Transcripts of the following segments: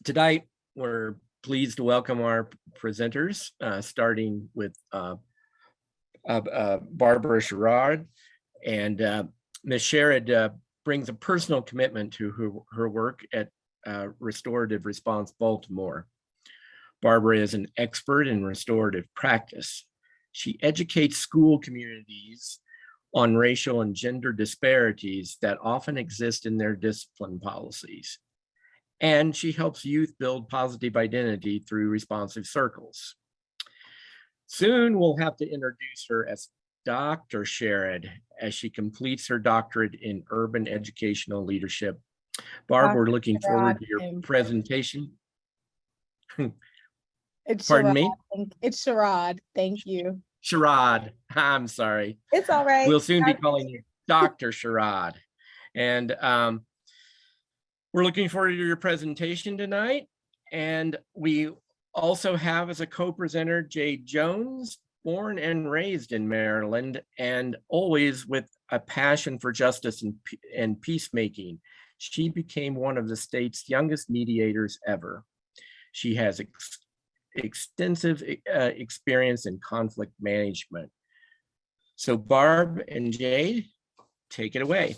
Tonight, we're pleased to welcome our presenters, starting with Barbara Sherrod. And Ms. Sherrod brings a personal commitment to her work at Restorative Response Baltimore. Barbara is an expert in restorative practice. She educates school communities on racial and gender disparities that often exist in their discipline policies. And she helps youth build positive identity through responsive circles. Soon we'll have to introduce her as Dr. Sherrod as she completes her doctorate in urban educational leadership. Barb, we're looking forward to your presentation. Pardon me? It's Sherrod. Thank you. Sherrod. I'm sorry. It's all right. We'll soon be calling you Dr. Sherrod. And we're looking forward to your presentation tonight. And we also have as a co-presenter Jade Jones, born and raised in Maryland, and always with a passion for justice and peacemaking. She became one of the state's youngest mediators ever. She has extensive experience in conflict management. So Barb and Jade, take it away.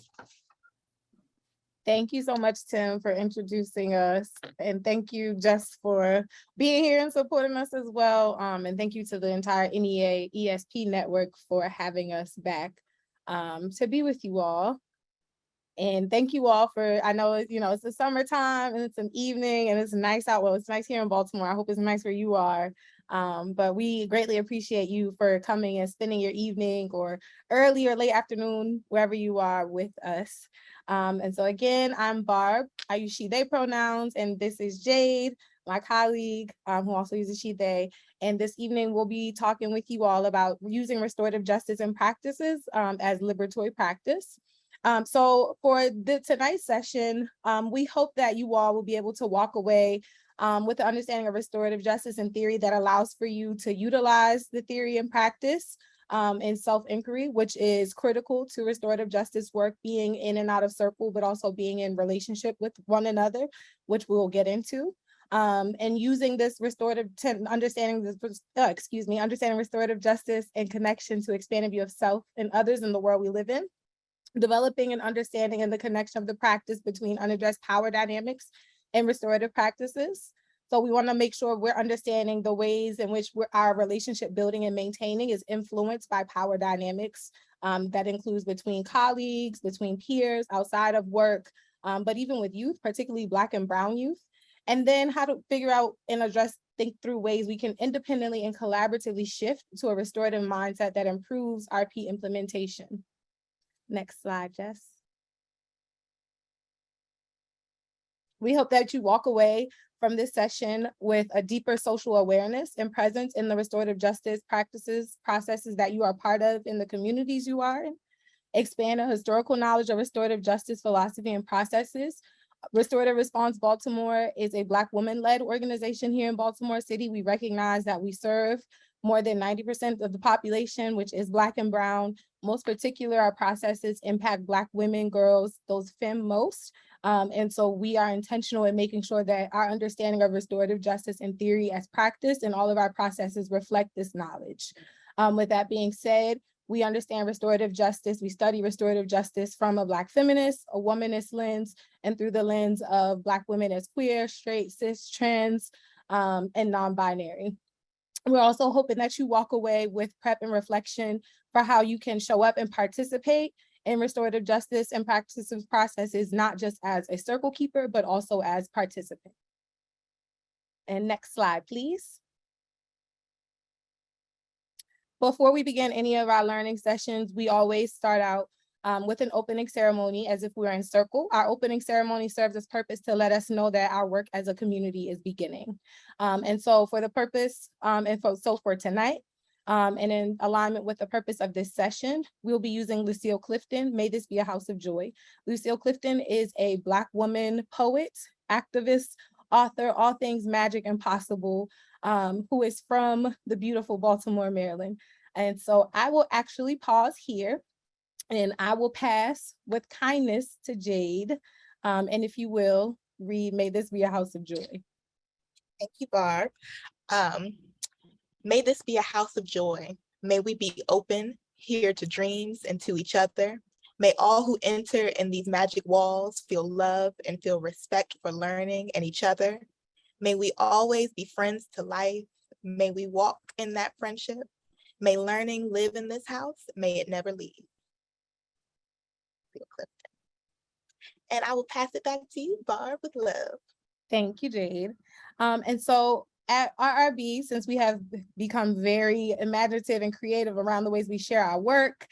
Thank you so much, Tim, for introducing us. And thank you, Jess, for being here and supporting us as well. And thank you to the entire NEA ESP network for having us back to be with you all. And thank you all for, I know, it's the summertime and it's an evening and it's nice out. Well, it's nice here in Baltimore. I hope it's nice where you are. But we greatly appreciate you for coming and spending your evening or early or late afternoon, wherever you are with us. And so again, I'm Barb. I use she, they pronouns, and this is Jade, my colleague, who also uses she, they. And this evening, we'll be talking with you all about using restorative justice and practices as liberatory practice. So for tonight's session, we hope that you all will be able to walk away with the understanding of restorative justice and theory that allows for you to utilize the theory and practice in self-inquiry, which is critical to restorative justice work, being in and out of circle, but also being in relationship with one another, which we'll get into. And using this understanding restorative justice and connection to expand a view of self and others in the world we live in. Developing an understanding and the connection of the practice between unaddressed power dynamics and restorative practices. So we want to make sure we're understanding the ways in which our relationship building and maintaining is influenced by power dynamics. That includes between colleagues, between peers, outside of work, but even with youth, particularly Black and Brown youth. And then how to figure out and think through ways we can independently and collaboratively shift to a restorative mindset that improves RP implementation. Next slide, Jess. We hope that you walk away from this session with a deeper social awareness and presence in the restorative justice practices, processes that you are part of in the communities you are in. Expand a historical knowledge of restorative justice philosophy and processes. Restorative Response Baltimore is a Black woman-led organization here in Baltimore City. We recognize that we serve more than 90% of the population, which is Black and Brown. Most particular, our processes impact Black women, girls, those femme most. And so we are intentional in making sure that our understanding of restorative justice and theory as practice and all of our processes reflect this knowledge. With that being said, we understand restorative justice. We study restorative justice from a Black feminist, a womanist lens, and through the lens of Black women as queer, straight, cis, trans, and non-binary. We're also hoping that you walk away with prep and reflection for how you can show up and participate in restorative justice and practices processes, not just as a circle keeper, but also as participant. And next slide, please. Before we begin any of our learning sessions, we always start out with an opening ceremony as if we were in circle. Our opening ceremony serves its purpose to let us know that our work as a community is beginning. And so for the purpose, for tonight, and in alignment with the purpose of this session, we'll be using Lucille Clifton, May This Be a House of Joy. Lucille Clifton is a Black woman poet, activist, author, all things magic and possible, who is from the beautiful Baltimore, Maryland. And so I will actually pause here and I will pass with kindness to Jade. And if you will, read May This Be a House of Joy. Thank you, Barb. Um, May this be a house of joy. May we be open here to dreams and to each other. May all who enter in these magic walls feel love and feel respect for learning and each other. May we always be friends to life. May we walk in that friendship. May learning live in this house. May it never leave. And I will pass it back to you, Barb, with love. Thank you, Jade. And so at RRB, since we have become very imaginative and creative around the ways we share our work,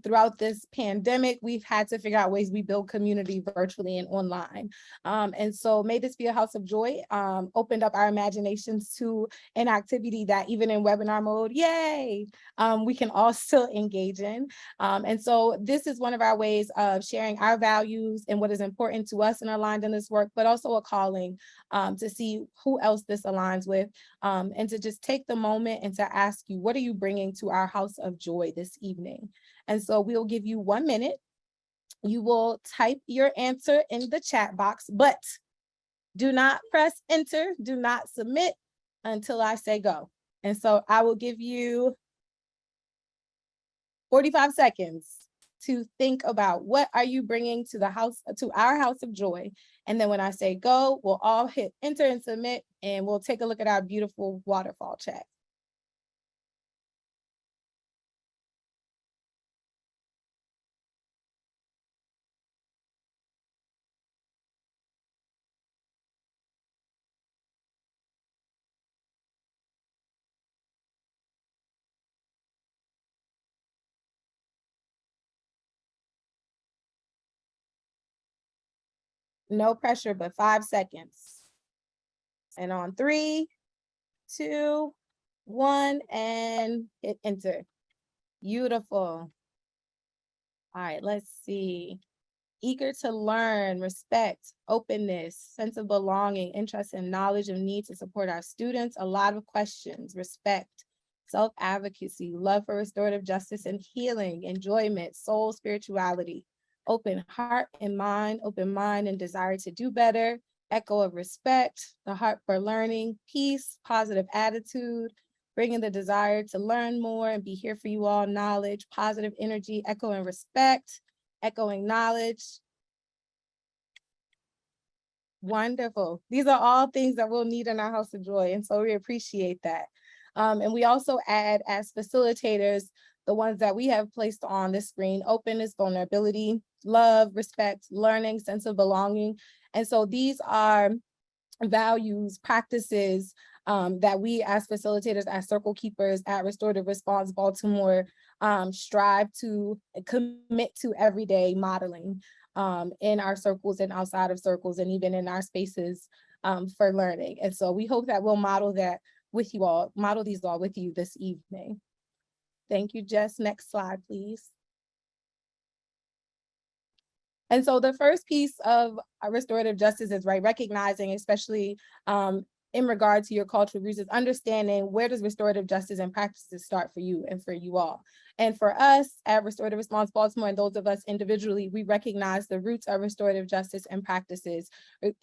throughout this pandemic, we've had to figure out ways we build community virtually and online. And so May This Be a House of Joy opened up our imaginations to an activity that even in webinar mode, yay, we can all still engage in. And so this is one of our ways of sharing our values and what is important to us and aligned in this work, but also a calling to see who else this aligns with, and to just take the moment and to ask you, what are you bringing to our house of joy this evening? And so we'll give you 1 minute. You will type your answer in the chat box, but do not press enter, do not submit until I say go. And so I will give you 45 seconds to think about what are you bringing to the house, to our house of joy. And then when I say go, we'll all hit enter and submit, and we'll take a look at our beautiful waterfall chat. No pressure, but 5 seconds. And on 3, 2, 1, and hit enter. Beautiful. All right, let's see. Eager to learn, respect, openness, sense of belonging, interest and knowledge and need to support our students. A lot of questions, respect, self-advocacy, love for restorative justice and healing, enjoyment, soul, spirituality, open heart and mind, open mind and desire to do better, echo of respect, the heart for learning, peace, positive attitude, bringing the desire to learn more and be here for you all, knowledge, positive energy, echo and respect, echoing knowledge. Wonderful. These are all things that we'll need in our house of joy. And so we appreciate that. And we also add as facilitators, the ones that we have placed on the screen: openness, vulnerability, love, respect, learning, sense of belonging. And so these are values, practices that we as facilitators, as circle keepers at Restorative Response Baltimore strive to commit to everyday modeling in our circles and outside of circles and even in our spaces for learning. And so we hope that we'll model that with you all, model these all with you this evening. Thank you, Jess. Next slide, please. And so the first piece of restorative justice is recognizing, especially in regard to your cultural roots, is understanding where does restorative justice and practices start for you and for you all. And for us at Restorative Response Baltimore and those of us individually, we recognize the roots of restorative justice and practices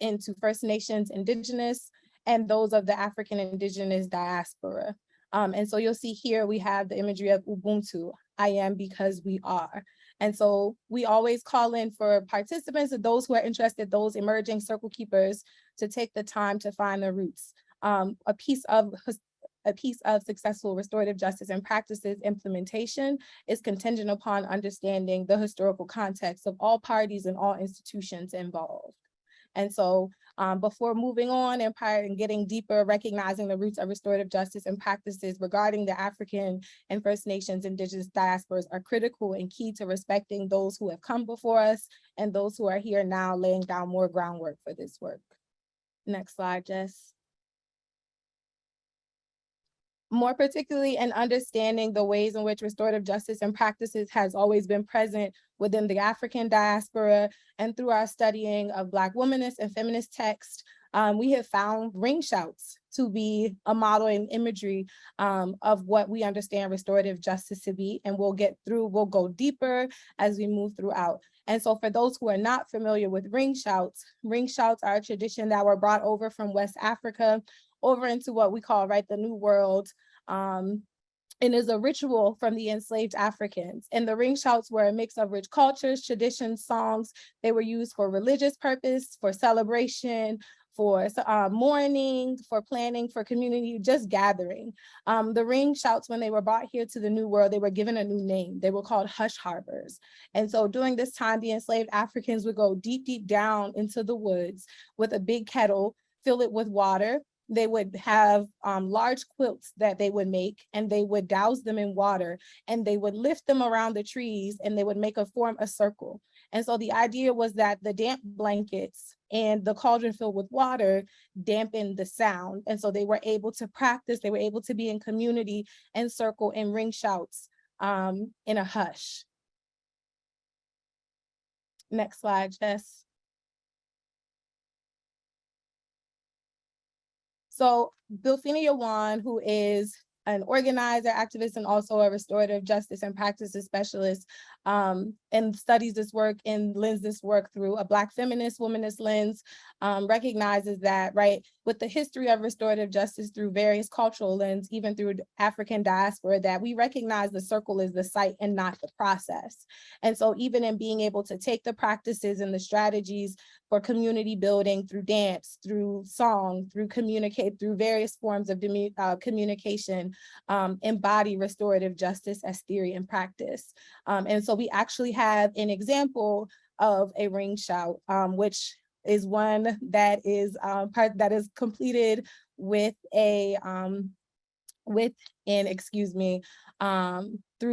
into First Nations, Indigenous, and those of the African Indigenous diaspora. And so you'll see here we have the imagery of Ubuntu, I am because we are. And so we always call in for participants and those who are interested, those emerging circle keepers, to take the time to find the roots. A piece of successful restorative justice and practices implementation is contingent upon understanding the historical context of all parties and all institutions involved. And so before moving on and getting deeper, recognizing the roots of restorative justice and practices regarding the African and First Nations Indigenous diasporas are critical and key to respecting those who have come before us and those who are here now laying down more groundwork for this work. Next slide, Jess. More particularly in understanding the ways in which restorative justice and practices has always been present within the African diaspora, and through our studying of Black womanist and feminist texts, we have found ring shouts to be a model and imagery of what we understand restorative justice to be. And we'll go deeper as we move throughout. And so for those who are not familiar with ring shouts are a tradition that were brought over from West Africa over into what we call, right, the New World. And is a ritual from the enslaved Africans. And the ring shouts were a mix of rich cultures, traditions, songs. They were used for religious purpose, for celebration, for mourning, for planning, for community, just gathering. The ring shouts, when they were brought here to the New World, they were given a new name. They were called hush harbors. And so during this time, the enslaved Africans would go deep, deep down into the woods with a big kettle, fill it with water. They would have large quilts that they would make, and they would douse them in water, and they would lift them around the trees, and they would form a circle. And so the idea was that the damp blankets and the cauldron filled with water dampened the sound. And so they were able to practice, they were able to be in community and circle and ring shouts in a hush. Next slide, Jess. So Bilfinia Wan, who is an organizer, activist, and also a restorative justice and practices specialist, and studies this work and lends this work through a Black feminist, womanist lens, recognizes that, right, with the history of restorative justice through various cultural lens, even through African diaspora, that we recognize the circle is the site and not the process. And so even in being able to take the practices and the strategies for community building through dance, through song, through various forms of communication, embody restorative justice as theory and practice. And so we actually have an example of a ring shout, which is one that is completed with through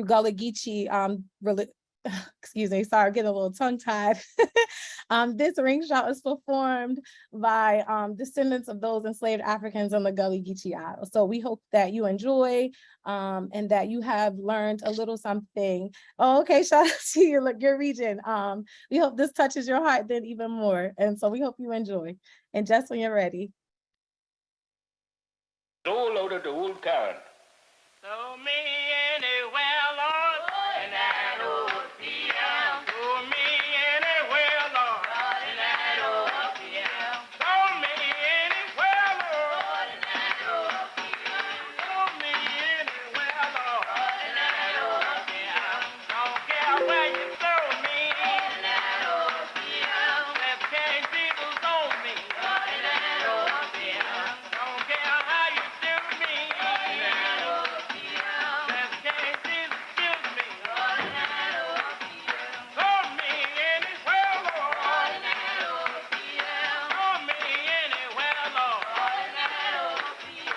Gullah Geechee, excuse me, sorry, getting a little tongue-tied. This ring shout is performed by descendants of those enslaved Africans on the Gullah Geechee Isles. So we hope that you enjoy and that you have learned a little something. Oh, okay, shout out to you, look, your region. We hope this touches your heart then even more. And so we hope you enjoy. And just when you're ready. All out of the old car. So me anywhere, Lord, and that old field. So me anywhere, Lord, and that old field. So me anywhere, Lord, and that old field. So me anywhere, Lord, and that old field. Don't care where you throw me, and that old field. Left cane people on me, and that old field. Don't care how you do me, and that old field. Left cane people kill me, and that old field. Throw me anywhere, Lord, and that old field. Throw me anywhere, Lord, and that old field.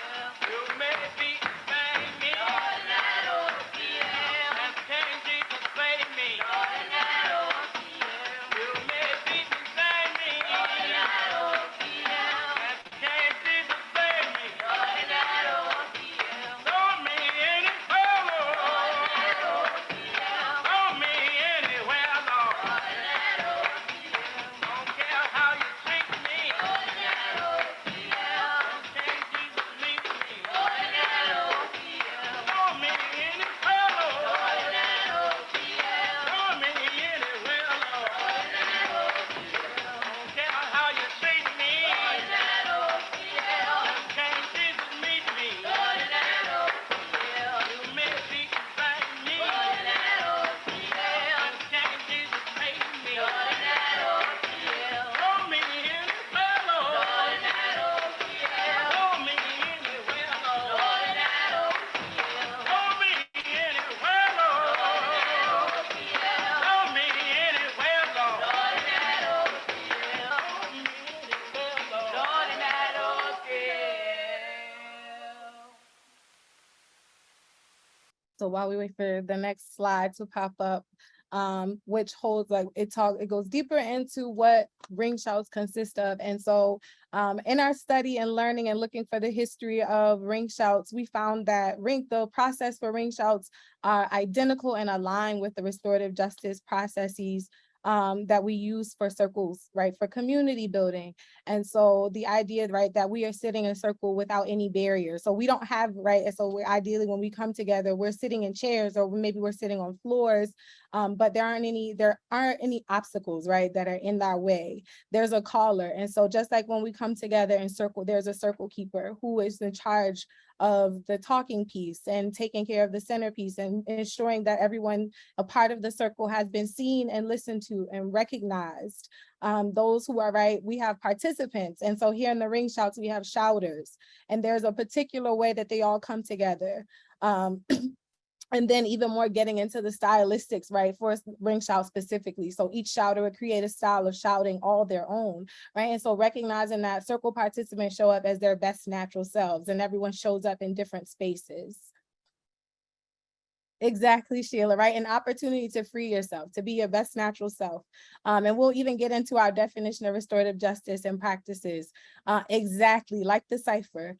You may be bang me, and that old field. Left cane people slay me, and that old field. You may be bang me, and that old field. Left cane people slay me, and that old field. Throw me anywhere, Lord, and that old field. Throw me anywhere, Lord, and that old field. Don't care how you treat me, and that old field. Can't Jesus meet me, and that old field. Throw me anywhere, Lord, and that old field. Throw me anywhere, Lord, and that old field. Don't care how you treat me, and that old field. Can't Jesus meet me, and that old field. You may be beside me, and that old field. Can't Jesus make me, and that old field. Throw me anywhere, Lord, and that old field. Throw me anywhere, Lord, and that old field. Throw me anywhere, Lord, and that old field. Throw me anywhere, Lord, and that old field. Throw me anywhere, Lord, and that old field. So while we wait for the next slide to pop up, which holds it goes deeper into what ring shouts consist of. And so in our study and learning and looking for the history of ring shouts, we found that the process for ring shouts are identical and aligned with the restorative justice processes that we use for circles, right, for community building. And so the idea, right, that we are sitting in a circle without any barriers. So we don't have, right, and so we're ideally when we come together, we're sitting in chairs or maybe we're sitting on floors but there aren't any obstacles, right, that are in our way. There's a caller. And so just like when we come together in circle, there's a circle keeper who is in charge of the talking piece and taking care of the centerpiece and ensuring that everyone a part of the circle has been seen and listened to and recognized. Those who are right, we have participants. And so here in the ring shouts, we have shouters, and there's a particular way that they all come together. And then even more getting into the stylistics, right, for ring shout specifically. So each shouter would create a style of shouting all their own, right? And so recognizing that circle participants show up as their best natural selves, and everyone shows up in different spaces. Exactly, Sheila, right? An opportunity to free yourself, to be your best natural self. And we'll even get into our definition of restorative justice and practices. Exactly, like the cipher.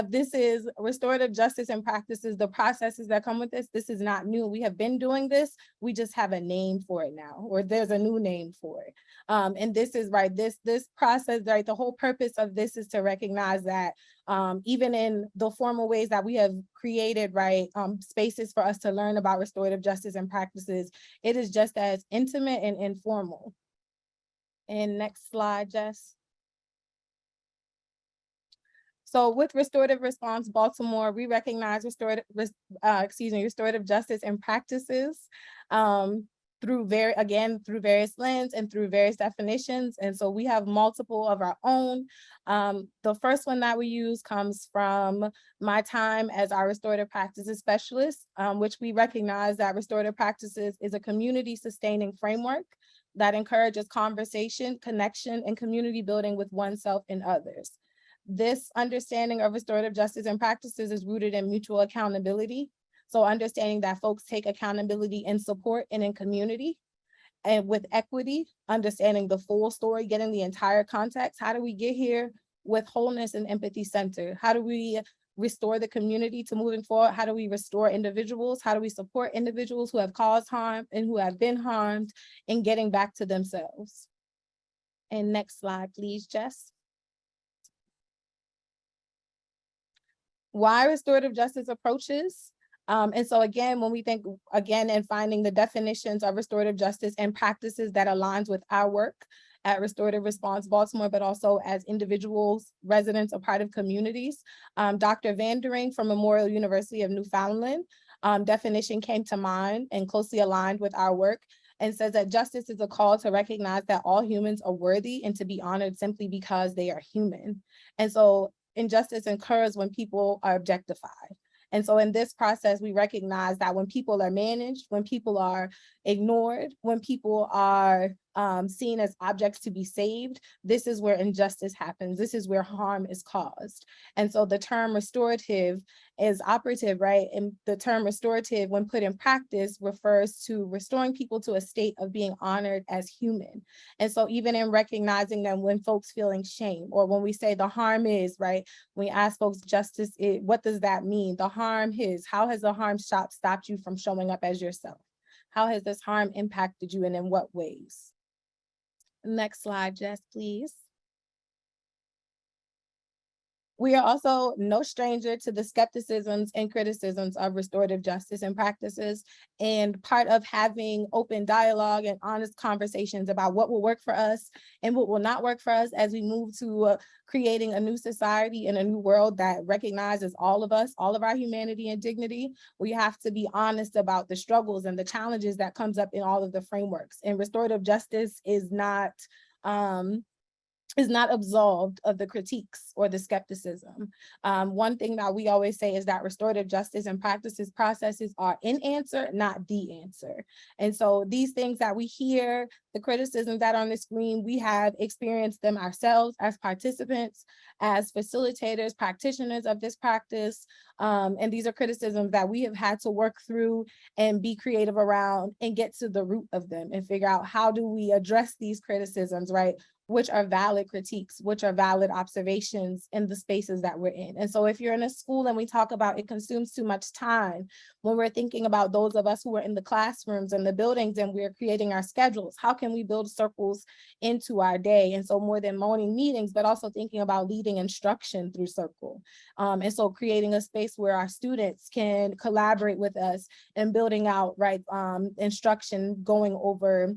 This is restorative justice and practices, the processes that come with this. This is not new. We have been doing this. We just have a name for it now, or there's a new name for it. And this is right, this process, right? The whole purpose of this is to recognize that even in the formal ways that we have created, right, spaces for us to learn about restorative justice and practices, it is just as intimate and informal. And next slide, Jess. So with Restorative Response Baltimore, we recognize restorative justice and practices through various lenses and through various definitions. And so we have multiple of our own. The first one that we use comes from my time as our restorative practices specialist, which we recognize that restorative practices is a community sustaining framework that encourages conversation, connection, and community building with oneself and others. This understanding of restorative justice and practices is rooted in mutual accountability. So understanding that folks take accountability in support and in community, and with equity, understanding the full story, getting the entire context. How do we get here? With wholeness and empathy center. How do we restore the community to moving forward? How do we restore individuals? How do we support individuals who have caused harm and who have been harmed in getting back to themselves? And next slide, please, Jess. Why restorative justice approaches? And so again, when we think again and finding the definitions of restorative justice and practices that aligns with our work at Restorative Response Baltimore, but also as individuals, residents, a part of communities. Dr. Vandering from Memorial University of Newfoundland definition came to mind and closely aligned with our work, and says that justice is a call to recognize that all humans are worthy and to be honored simply because they are human. And so injustice occurs when people are objectified. And so in this process, we recognize that when people are managed, when people are ignored, when people are seen as objects to be saved, this is where injustice happens. This is where harm is caused. And so the term restorative is operative, right? And the term restorative, when put in practice, refers to restoring people to a state of being honored as human. And so even in recognizing that when folks feeling shame, or when we say the harm is, right? When we ask folks justice, what does that mean? The harm is, how has the harm stopped you from showing up as yourself? How has this harm impacted you, and in what ways? Next slide, Jess, please. We are also no stranger to the skepticisms and criticisms of restorative justice and practices, and part of having open dialogue and honest conversations about what will work for us and what will not work for us as we move to creating a new society and a new world that recognizes all of us, all of our humanity and dignity. We have to be honest about the struggles and the challenges that comes up in all of the frameworks. And restorative justice is not absolved of the critiques or the skepticism. One thing that we always say is that restorative justice and practices processes are an answer, not the answer. And so these things that we hear, the criticisms that are on the screen, we have experienced them ourselves as participants, as facilitators, practitioners of this practice. And these are criticisms that we have had to work through and be creative around and get to the root of them and figure out, how do we address these criticisms, right? which are valid critiques, which are valid observations in the spaces that we're in. And so if you're in a school and we talk about it consumes too much time, when we're thinking about those of us who are in the classrooms and the buildings and we're creating our schedules, how can we build circles into our day? And so more than morning meetings, but also thinking about leading instruction through circle. And so creating a space where our students can collaborate with us and building out, right, instruction going over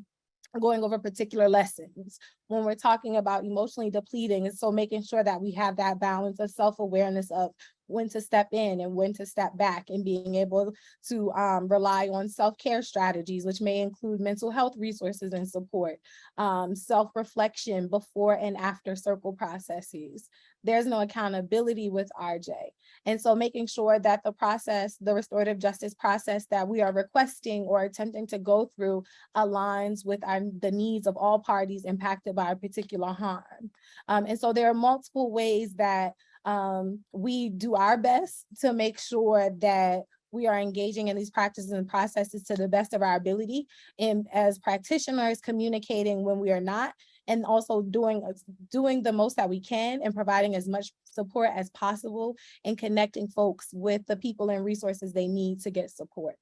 particular lessons. When we're talking about emotionally depleting, and so making sure that we have that balance of self-awareness of when to step in and when to step back, and being able to rely on self-care strategies, which may include mental health resources and support, self-reflection before and after circle processes. There's no accountability with RJ. And so making sure that the process, the restorative justice process that we are requesting or attempting to go through aligns with the needs of all parties impacted by a particular harm. And so there are multiple ways that we do our best to make sure that we are engaging in these practices and processes to the best of our ability, and as practitioners communicating when we are not, and also doing the most that we can and providing as much support as possible and connecting folks with the people and resources they need to get support.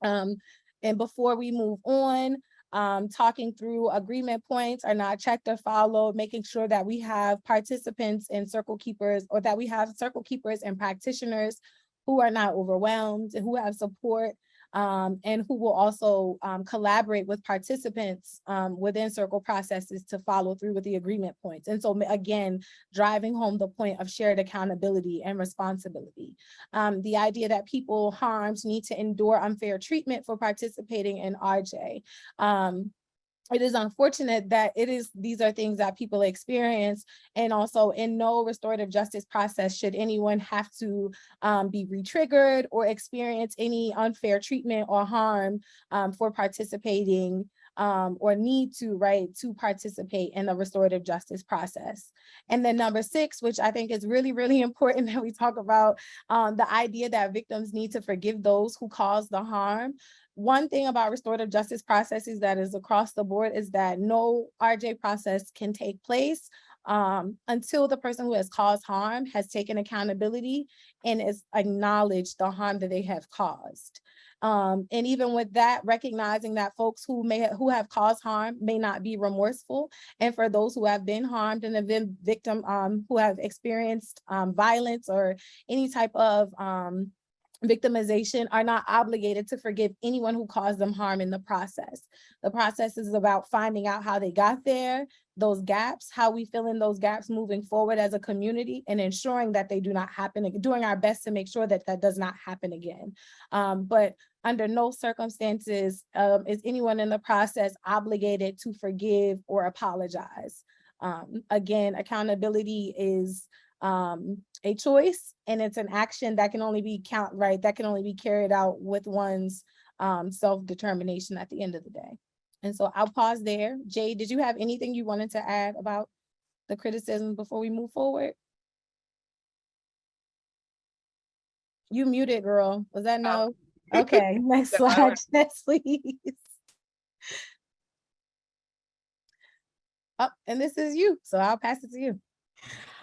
And before we move on, talking through agreement points are not checked or followed, making sure that we have participants and circle keepers, or that we have circle keepers and practitioners who are not overwhelmed and who have support, and who will also collaborate with participants within circle processes to follow through with the agreement points. And so again, driving home the point of shared accountability and responsibility. The idea that people harmed need to endure unfair treatment for participating in RJ. It is unfortunate that these are things that people experience, and also in no restorative justice process should anyone have to be re-triggered or experience any unfair treatment or harm for participating or need to participate in the restorative justice process. And then number 6, which I think is really, really important that we talk about, the idea that victims need to forgive those who caused the harm. One thing about restorative justice processes that is across the board is that no RJ process can take place until the person who has caused harm has taken accountability and has acknowledged the harm that they have caused. And even with that, recognizing that folks who have caused harm may not be remorseful. And for those who have been harmed and have been victim, who have experienced violence or any type of victimization, are not obligated to forgive anyone who caused them harm in the process. The process is about finding out how they got there, those gaps, how we fill in those gaps moving forward as a community, and ensuring that they do not happen, doing our best to make sure that that does not happen again. But under no circumstances is anyone in the process obligated to forgive or apologize. Again, accountability is a choice, and it's an action that can only be carried out with one's self-determination at the end of the day. And so I'll pause there. Jay, did you have anything you wanted to add about the criticism before we move forward? You muted, girl. Was that no? Okay, next slide, next please. Oh, and this is you, so I'll pass it to you.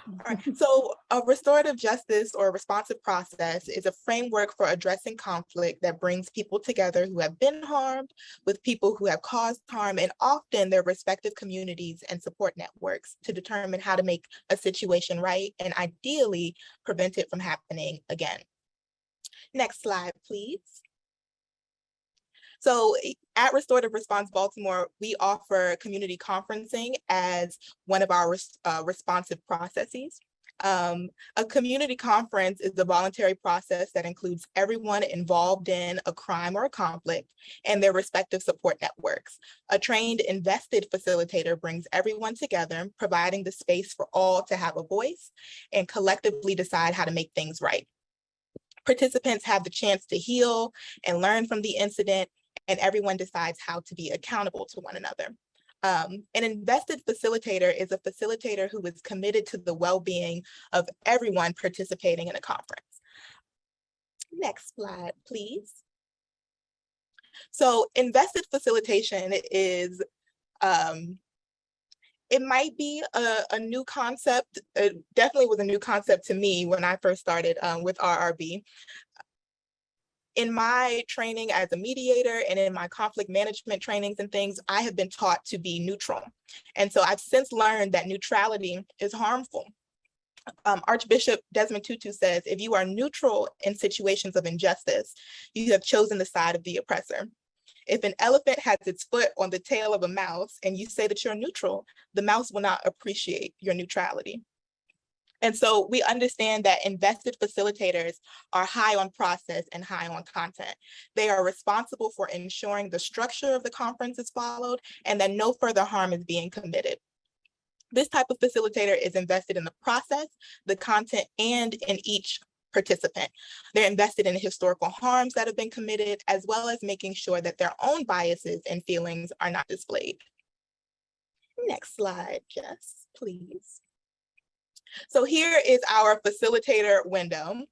All right. So a restorative justice or responsive process is a framework for addressing conflict that brings people together who have been harmed with people who have caused harm, and often their respective communities and support networks, to determine how to make a situation right and ideally prevent it from happening again. Next slide, please. So at Restorative Response Baltimore, we offer community conferencing as one of our responsive processes. A community conference is a voluntary process that includes everyone involved in a crime or a conflict and their respective support networks. A trained, invested facilitator brings everyone together, providing the space for all to have a voice and collectively decide how to make things right. Participants have the chance to heal and learn from the incident, and everyone decides how to be accountable to one another. An invested facilitator is a facilitator who is committed to the well-being of everyone participating in a conference. Next slide, please. So invested facilitation is It might be a new concept. It definitely was a new concept to me when I first started with RRB. In my training as a mediator and in my conflict management trainings and things, I have been taught to be neutral. And so I've since learned that neutrality is harmful. Archbishop Desmond Tutu says, if you are neutral in situations of injustice, you have chosen the side of the oppressor. If an elephant has its foot on the tail of a mouse and you say that you're neutral, the mouse will not appreciate your neutrality. And so we understand that invested facilitators are high on process and high on content. They are responsible for ensuring the structure of the conference is followed and that no further harm is being committed. This type of facilitator is invested in the process, the content, and in each participant. They're invested in historical harms that have been committed, as well as making sure that their own biases and feelings are not displayed. Next slide, Jess, please. So here is our facilitator window.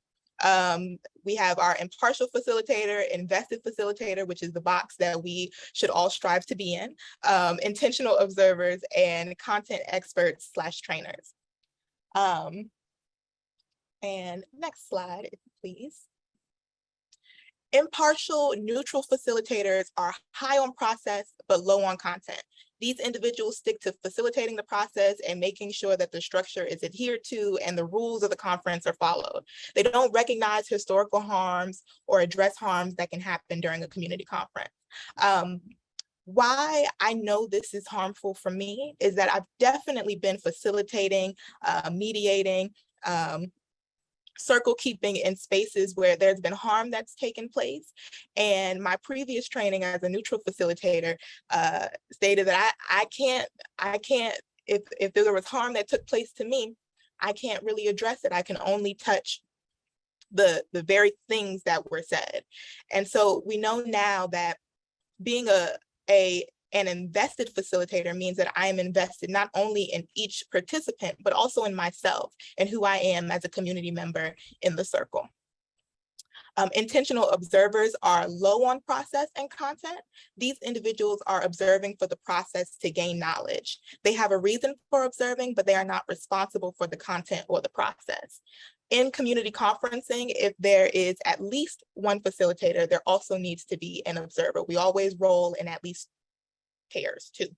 We have our impartial facilitator, invested facilitator, which is the box that we should all strive to be in, intentional observers, and content experts / trainers. And next slide, please. Impartial, neutral facilitators are high on process, but low on content. These individuals stick to facilitating the process and making sure that the structure is adhered to and the rules of the conference are followed. They don't recognize historical harms or address harms that can happen during a community conference. Why I know this is harmful for me is that I've definitely been facilitating, mediating, circle keeping in spaces where there's been harm that's taken place. And my previous training as a neutral facilitator stated that I can't, if there was harm that took place to me, I can't really address it. I can only touch the very things that were said. And so we know now that being an invested facilitator means that I am invested not only in each participant, but also in myself and who I am as a community member in the circle. Intentional observers are low on process and content. These individuals are observing for the process to gain knowledge. They have a reason for observing, but they are not responsible for the content or the process. In community conferencing, if there is at least one facilitator, there also needs to be an observer. We always roll in at least pairs too.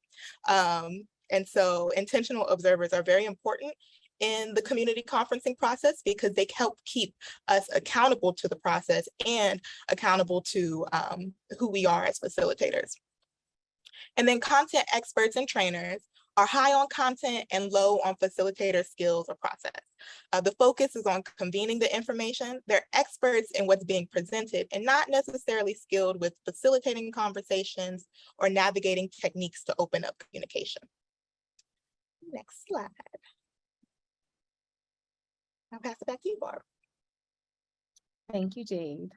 And so intentional observers are very important in the community conferencing process because they help keep us accountable to the process and accountable to who we are as facilitators. And then content experts and trainers are high on content and low on facilitator skills or process. The focus is on convening the information. They're experts in what's being presented and not necessarily skilled with facilitating conversations or navigating techniques to open up communication. Next slide. I'll pass it back to you, Barb. Thank you, Jade.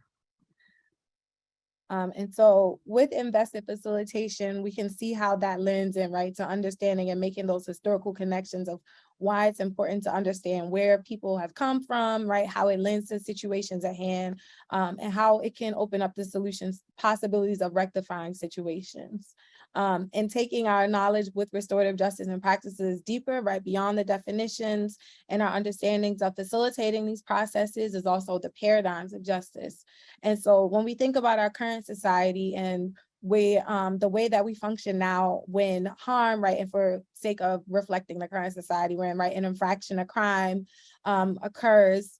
And so with invested facilitation, we can see how that lends in, right, to understanding and making those historical connections of why it's important to understand where people have come from, right, how it lends to situations at hand, and how it can open up the solutions, possibilities of rectifying situations. And taking our knowledge with restorative justice and practices deeper, right, beyond the definitions and our understandings of facilitating these processes is also the paradigms of justice. And so when we think about our current society and the way that we function now when harm, right, and for sake of reflecting the current society we're in, right, an infraction, a crime occurs,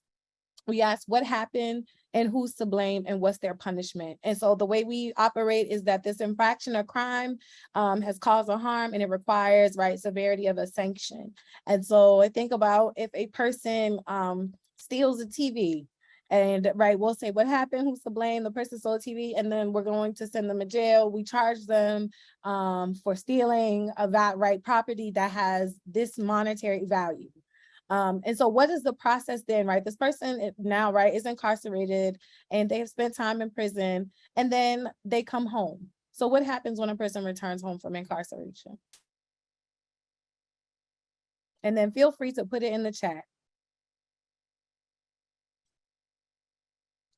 we ask what happened and who's to blame and what's their punishment. And so the way we operate is that this infraction or crime has caused a harm and it requires, right, severity of a sanction. And so I think about if a person steals a TV, and right, we'll say what happened, who's to blame, the person stole TV, and then we're going to send them to jail. We charge them for stealing of that right property that has this monetary value. And so what is the process then, right? This person now, right, is incarcerated and they have spent time in prison and then they come home. So what happens when a person returns home from incarceration? And then feel free to put it in the chat.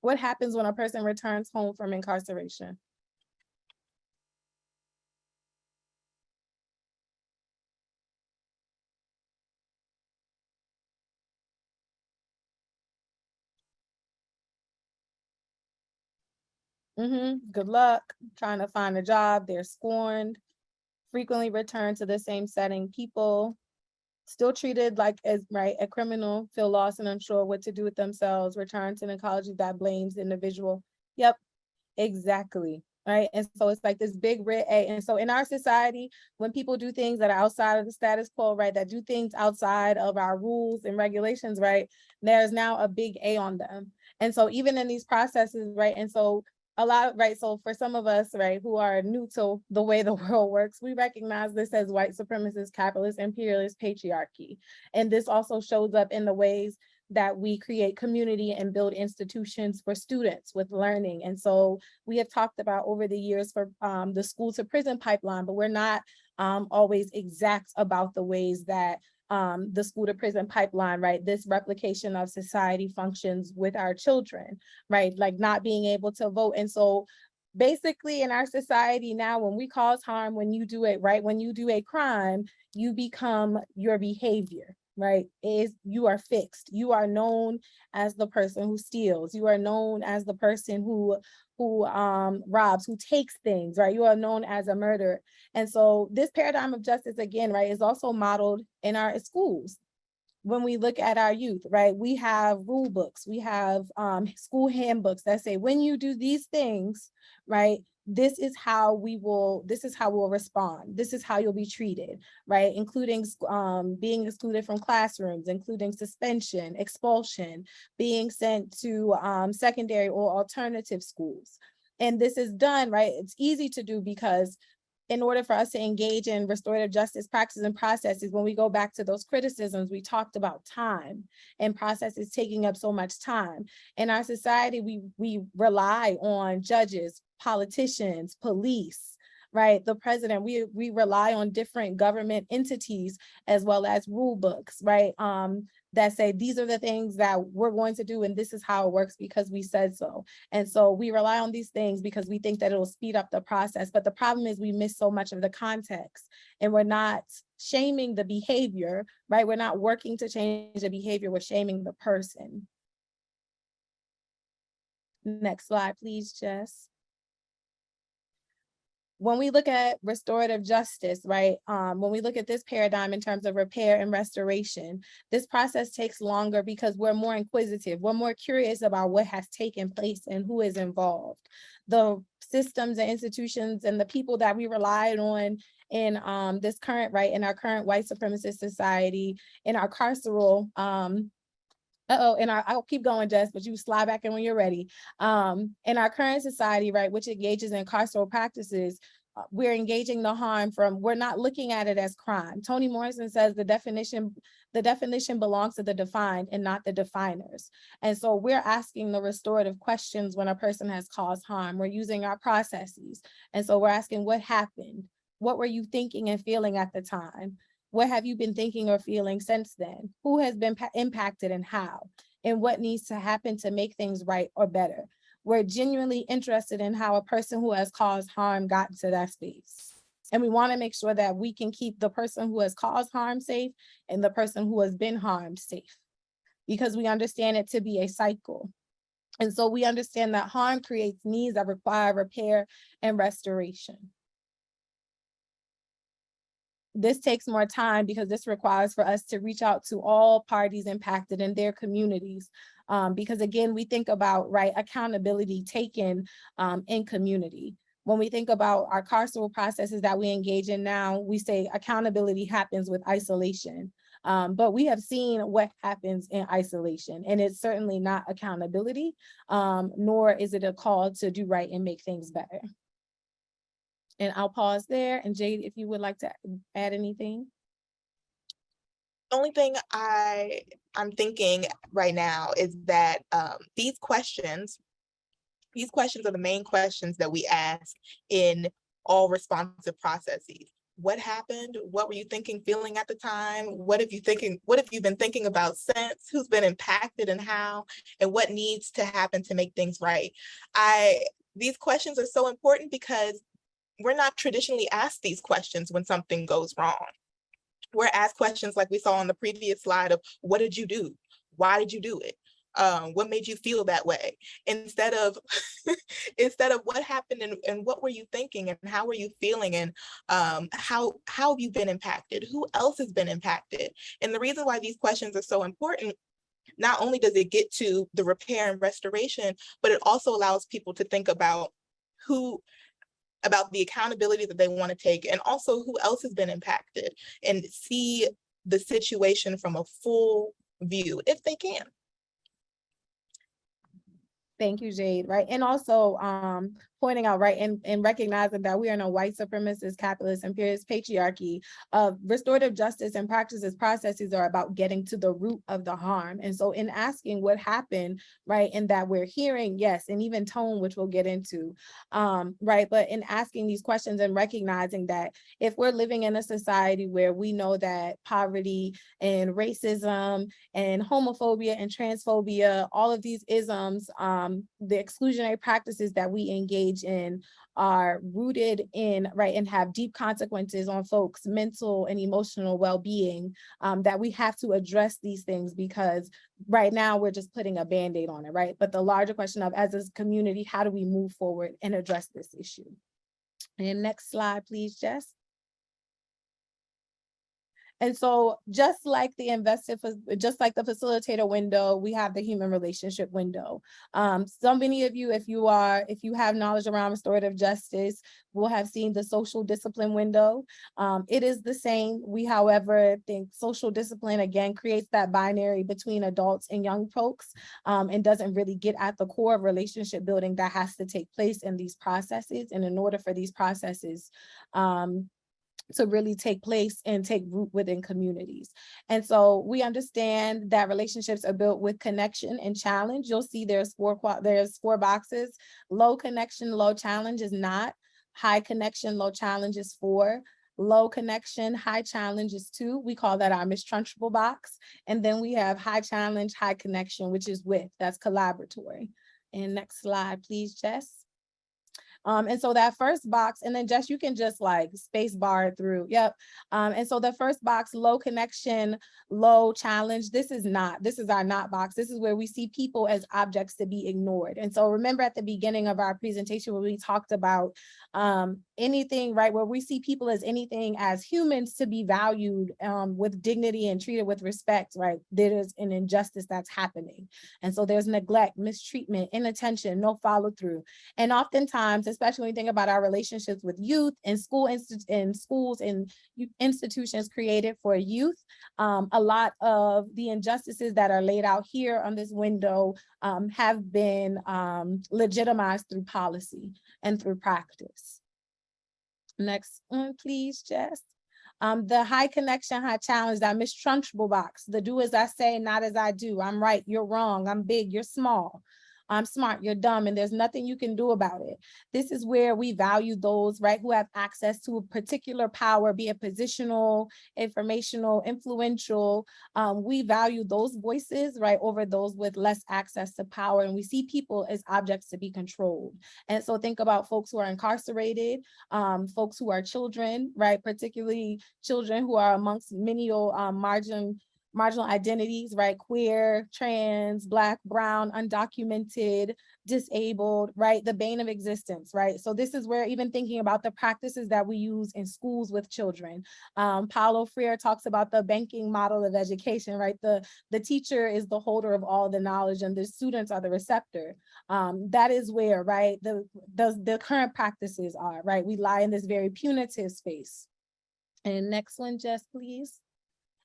What happens when a person returns home from incarceration? Good luck trying to find a job. They're scorned, frequently return to the same setting. People still treated like as a criminal, feel lost and unsure what to do with themselves, return to an ecology that blames the individual. Yep, exactly. Right. And so it's like this big red A. And so in our society, when people do things that are outside of the status quo, right, that do things outside of our rules and regulations, right, there's now a big A on them. And so even in these processes, right, and so a lot, right, so for some of us, right, who are new to the way the world works, we recognize this as white supremacist, capitalist, imperialist patriarchy. And this also shows up in the ways that we create community and build institutions for students with learning. And so we have talked about over the years for the school to prison pipeline, but we're not always exact about the ways that the school to prison pipeline, right, this replication of society functions with our children, right, like not being able to vote. And so basically in our society now, when we cause harm, when you do it, right, when you do a crime, you become your behavior, right, is you are fixed. You are known as the person who steals. You are known as the person who robs, who takes things, right? You are known as a murderer. And so this paradigm of justice, again, right, is also modeled in our schools. When we look at our youth, right, we have rule books, we have school handbooks that say, when you do these things, right, this is how we'll respond. This is how you'll be treated, right? Including being excluded from classrooms, including suspension, expulsion, being sent to secondary or alternative schools. And this is done, right? It's easy to do because in order for us to engage in restorative justice practices and processes, when we go back to those criticisms, we talked about time and processes taking up so much time. In our society, we rely on judges, politicians, police, right? The president, we rely on different government entities as well as rule books, right? That say, these are the things that we're going to do, and this is how it works because we said so. And so we rely on these things because we think that it'll speed up the process. But the problem is we miss so much of the context, and we're not shaming the behavior, right? We're not working to change the behavior, we're shaming the person. Next slide, please, Jess. When we look at restorative justice, right, when we look at this paradigm in terms of repair and restoration, this process takes longer because we're more inquisitive. We're more curious about what has taken place and who is involved. The systems and institutions and the people that we relied on in this current, right, in our current white supremacist society, in our carceral, I'll keep going, Jess, but you slide back in when you're ready. In our current society, right, which engages in carceral practices, we're engaging the harm from, we're not looking at it as crime. Toni Morrison says the definition belongs to the defined and not the definers. And so we're asking the restorative questions when a person has caused harm. We're using our processes. And so we're asking, what happened? What were you thinking and feeling at the time? What have you been thinking or feeling since then? Who has been impacted and how? And what needs to happen to make things right or better? We're genuinely interested in how a person who has caused harm got to that space. And we want to make sure that we can keep the person who has caused harm safe and the person who has been harmed safe, because we understand it to be a cycle. And so we understand that harm creates needs that require repair and restoration. This takes more time because this requires for us to reach out to all parties impacted in their communities. Because again, we think about, right, accountability taken in community. When we think about our carceral processes that we engage in now, we say accountability happens with isolation. But we have seen what happens in isolation, and it's certainly not accountability, nor is it a call to do right and make things better. And I'll pause there. And Jade, if you would like to add anything. The only thing I'm thinking right now is that these questions are the main questions that we ask in all responsive processes. What happened? What were you thinking, feeling at the time? What have you been thinking about since? Who's been impacted and how? And what needs to happen to make things right? These questions are so important because we're not traditionally asked these questions when something goes wrong. We're asked questions like we saw on the previous slide of, what did you do? Why did you do it? What made you feel that way? Instead of instead of what happened and what were you thinking and how were you feeling, and how have you been impacted? Who else has been impacted? And the reason why these questions are so important, not only does it get to the repair and restoration, but it also allows people to think about the accountability that they want to take, and also who else has been impacted, and see the situation from a full view if they can. Thank you, Jade. Right. And also pointing out, right, and recognizing that we are in a white supremacist, capitalist, imperialist patriarchy. Restorative justice and processes are about getting to the root of the harm. And so in asking what happened, right, and that we're hearing, yes, and even tone, which we'll get into, right, but in asking these questions and recognizing that if we're living in a society where we know that poverty and racism and homophobia and transphobia, all of these isms, the exclusionary practices that we engage in are rooted in, right, and have deep consequences on folks' mental and emotional well-being, that we have to address these things, because right now we're just putting a Band-Aid on it, right? But the larger question of, as a community, how do we move forward and address this issue? And next slide, please, Jess. And so just like the facilitator window, we have the human relationship window. So many of you, if you have knowledge around restorative justice, will have seen the social discipline window. It is the same. We, however, think social discipline, again, creates that binary between adults and young folks, and doesn't really get at the core of relationship building that has to take place in these processes. And in order for these processes to really take place and take root within communities. And so we understand that relationships are built with connection and challenge. You'll see there's four boxes. Low connection, low challenge is not. High connection, low challenge is 4. Low connection, high challenge is 2. We call that our mistrunchable box. And then we have high challenge, high connection, which is with, that's collaboratory. And next slide, please, Jess. And so that first box, and then Jess, you can just like space bar it through. Yep. And so the first box, low connection, low challenge, this is our not box. This is where we see people as objects to be ignored. And so remember at the beginning of our presentation where we talked about anything, right, where we see people as anything as humans to be valued with dignity and treated with respect, right? There's an injustice that's happening. And so there's neglect, mistreatment, inattention, no follow through. And oftentimes, especially when you think about our relationships with youth and schools and institutions created for youth, a lot of the injustices that are laid out here on this window have been legitimized through policy and through practice. Next one, please, Jess. The high connection, high challenge, that mistrunchable box, the do as I say, not as I do. I'm right, you're wrong. I'm big, you're small. I'm smart, you're dumb, and there's nothing you can do about it. This is where we value those, right, who have access to a particular power, be it positional, informational, influential. We value those voices, right, over those with less access to power. And we see people as objects to be controlled. And so think about folks who are incarcerated, folks who are children, right, particularly children who are amongst many marginal identities, right? Queer, trans, Black, brown, undocumented, disabled, right? The bane of existence, right? So this is where even thinking about the practices that we use in schools with children. Paulo Freire talks about the banking model of education, right? The teacher is the holder of all the knowledge and the students are the receptor. That is where, right, the current practices are, right? We lie in this very punitive space. And next one, Jess, please.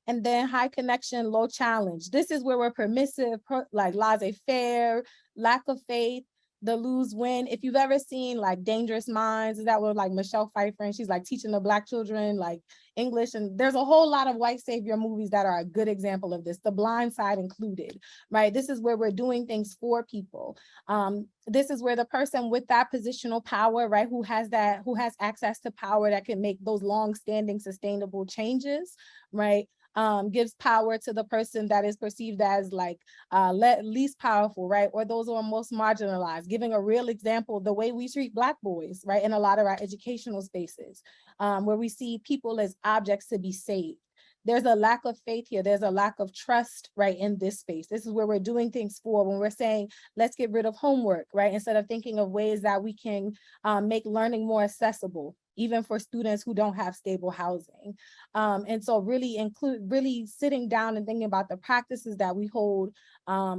And then high connection, low challenge. This is where we're permissive, like laissez-faire, lack of faith, the lose win. If you've ever seen like Dangerous Minds, is that where like Michelle Pfeiffer and she's like teaching the Black children like English, and there's a whole lot of white savior movies that are a good example of this, The Blind Side included, right? This is where we're doing things for people. This is where the person with that positional power, right, who has access to power that can make those long-standing sustainable changes, right, gives power to the person that is perceived as like least powerful, right? Or those who are most marginalized. Giving a real example, the way we treat Black boys, right? In a lot of our educational spaces, where we see people as objects to be saved. there's a lack of faith here. There's a lack of trust, right, in this space. This is where we're doing things for when we're saying, let's get rid of homework, right? Instead of thinking of ways that we can make learning more accessible, even for students who don't have stable housing. And so really sitting down and thinking about the practices that we hold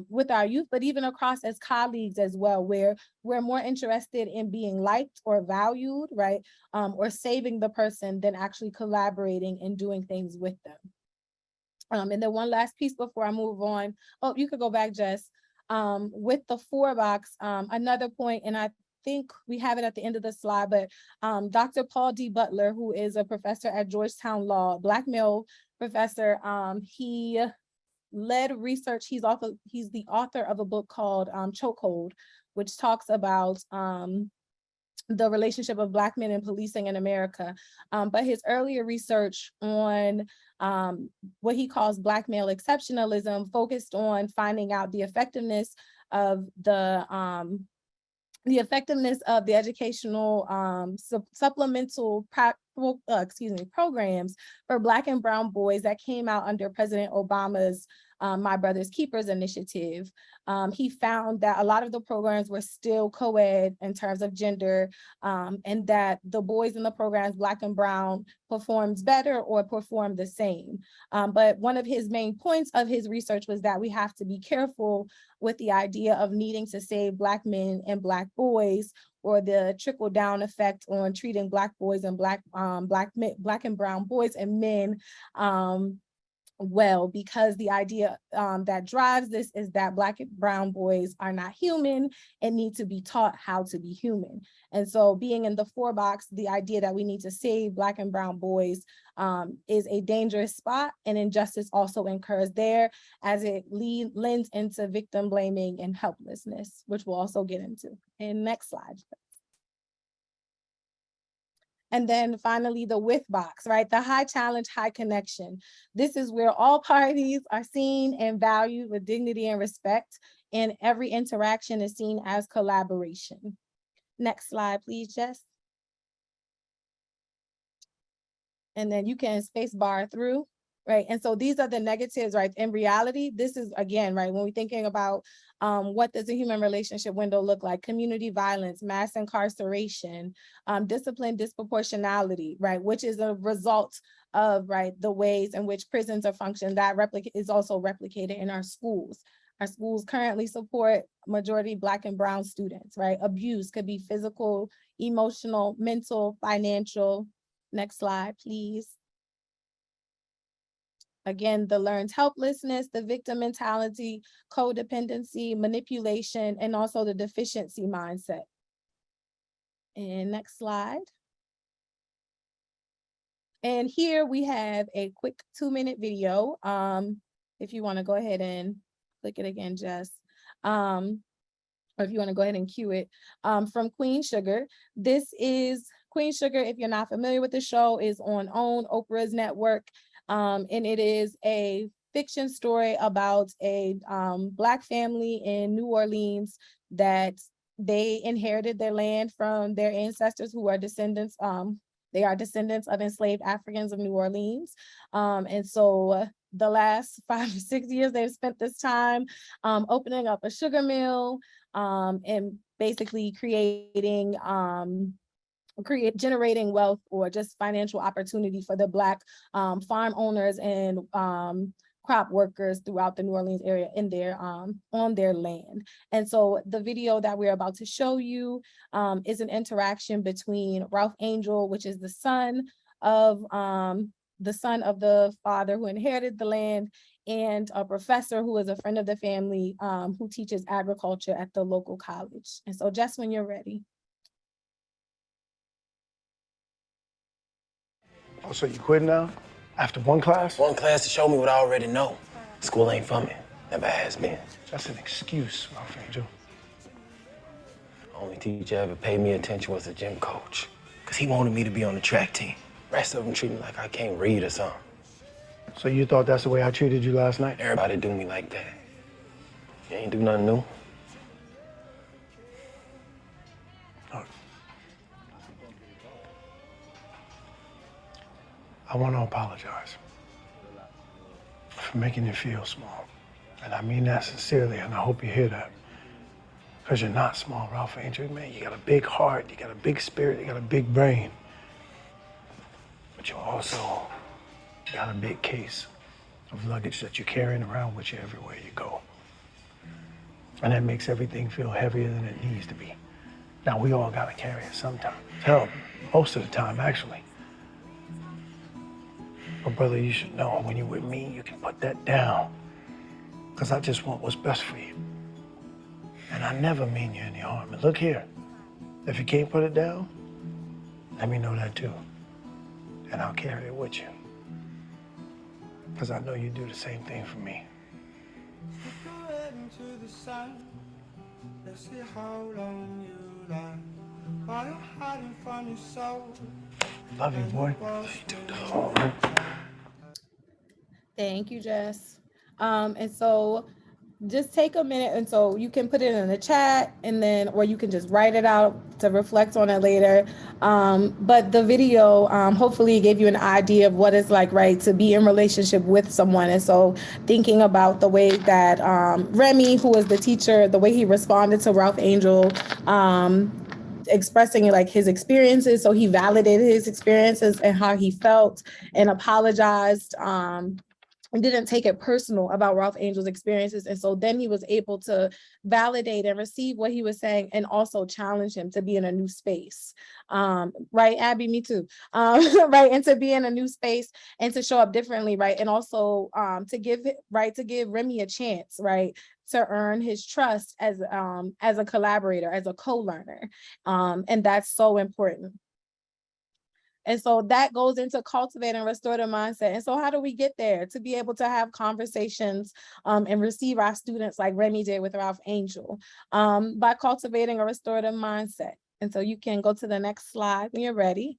with our youth, but even across as colleagues as well, where we're more interested in being liked or valued, right? Or saving the person than actually collaborating and doing things with them. And then one last piece before I move on. Oh, you could go back, Jess. With the 4-box, another point, and I think we have it at the end of the slide, but Dr. Paul D. Butler, who is a professor at Georgetown Law, Black male professor, he led research. He's the author of a book called Chokehold, which talks about the relationship of Black men in policing in America. But his earlier research on what he calls Black male exceptionalism focused on finding out the effectiveness of the educational supplemental programs for Black and brown boys that came out under President Obama's My Brother's Keepers initiative. He found that a lot of the programs were still co-ed in terms of gender, and that the boys in the programs, Black and brown, performed better or performed the same. But one of his main points of his research was that we have to be careful with the idea of needing to save Black men and Black boys, or the trickle down effect on treating Black boys and Black and brown boys and men well, because the idea that drives this is that Black and brown boys are not human and need to be taught how to be human. And so being in the 4-box, the idea that we need to save Black and brown boys is a dangerous spot, and injustice also occurs there as it lends into victim blaming and helplessness, which we'll also get into. And next slide. And then finally, the with box, right? The high challenge, high connection. This is where all parties are seen and valued with dignity and respect, and every interaction is seen as collaboration. Next slide, please, Jess. And then you can space bar through, right? And so these are the negatives, right? In reality, this is, again, right, when we're thinking about what does a human relationship window look like? Community violence, mass incarceration, discipline disproportionality, right? Which is a result of, right, the ways in which prisons are functioning. That is also replicated in our schools. Our schools currently support majority Black and brown students, right? Abuse could be physical, emotional, mental, financial. Next slide, please. Again, the learned helplessness, the victim mentality, codependency, manipulation, and also the deficiency mindset. And next slide. And here we have a quick 2-minute video. If you want to go ahead and click it again, Jess. Or if you want to go ahead and cue it, from Queen Sugar. This is Queen Sugar, if you're not familiar with the show, is on OWN, Oprah's network. And it is a fiction story about a Black family in New Orleans that they inherited their land from their ancestors who are descendants. They are descendants of enslaved Africans of New Orleans. And so the last 5 or 6 years, they've spent this time opening up a sugar mill and basically generating wealth or just financial opportunity for the Black farm owners and crop workers throughout the New Orleans area in their on their land. And so the video that we're about to show you is an interaction between Ralph Angel, which is the son of the father who inherited the land, and a professor who is a friend of the family who teaches agriculture at the local college. And so just when you're ready. Oh, so you quit now? After one class? One class to show me what I already know. School ain't for me. Never has been. That's an excuse, Ralph Angel. Only teacher ever paid me attention was the gym coach. Because he wanted me to be on the track team. Rest of them treat me like I can't read or something. So you thought that's the way I treated you last night? Everybody do me like that. You ain't do nothing new. Look. I want to apologize. for making you feel small. And I mean that sincerely, and I hope you hear that. Because you're not small, Ralph Angel. Man, you got a big heart, you got a big spirit, you got a big brain. But you also got a big case of luggage that you're carrying around with you everywhere you go. And that makes everything feel heavier than it needs to be. Now, we all gotta carry it sometimes. Hell, most of the time, actually. But brother, you should know, when you're with me, you can put that down. Because I just want what's best for you. And I never mean you any harm. And look here, if you can't put it down, let me know that too. And I'll carry it with you. Because I know you do the same thing for me. Let's see how long you last. While you're hiding from yourself. Love you, boy. Thank you, Jess. And so just take a minute, and so you can put it in the chat, and then, or you can just write it out to reflect on it later. But the video hopefully gave you an idea of what it's like, right, to be in relationship with someone. And so thinking about the way that Remy, who was the teacher, the way he responded to Ralph Angel, expressing like his experiences. So he validated his experiences and how he felt and apologized. And didn't take it personal about Ralph Angel's experiences. And so then he was able to validate and receive what he was saying and also challenge him to be in a new space. Right, Abby, me too. Right, and to be in a new space and to show up differently, right? And also to give Remy a chance, right, to earn his trust as a collaborator, as a co-learner. And that's so important. And so that goes into cultivating restorative mindset. And so how do we get there? To be able to have conversations and receive our students like Remy did with Ralph Angel, by cultivating a restorative mindset. And so you can go to the next slide when you're ready.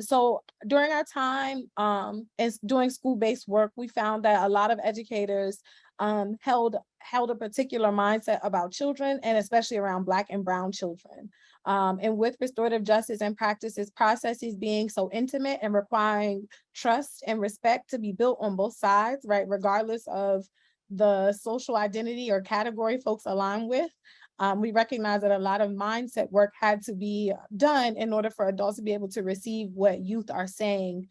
So during our time and doing school-based work, we found that a lot of educators held a particular mindset about children, and especially around Black and Brown children. And with restorative justice and practices, processes being so intimate and requiring trust and respect to be built on both sides, right, regardless of the social identity or category folks align with, we recognize that a lot of mindset work had to be done in order for adults to be able to receive what youth are saying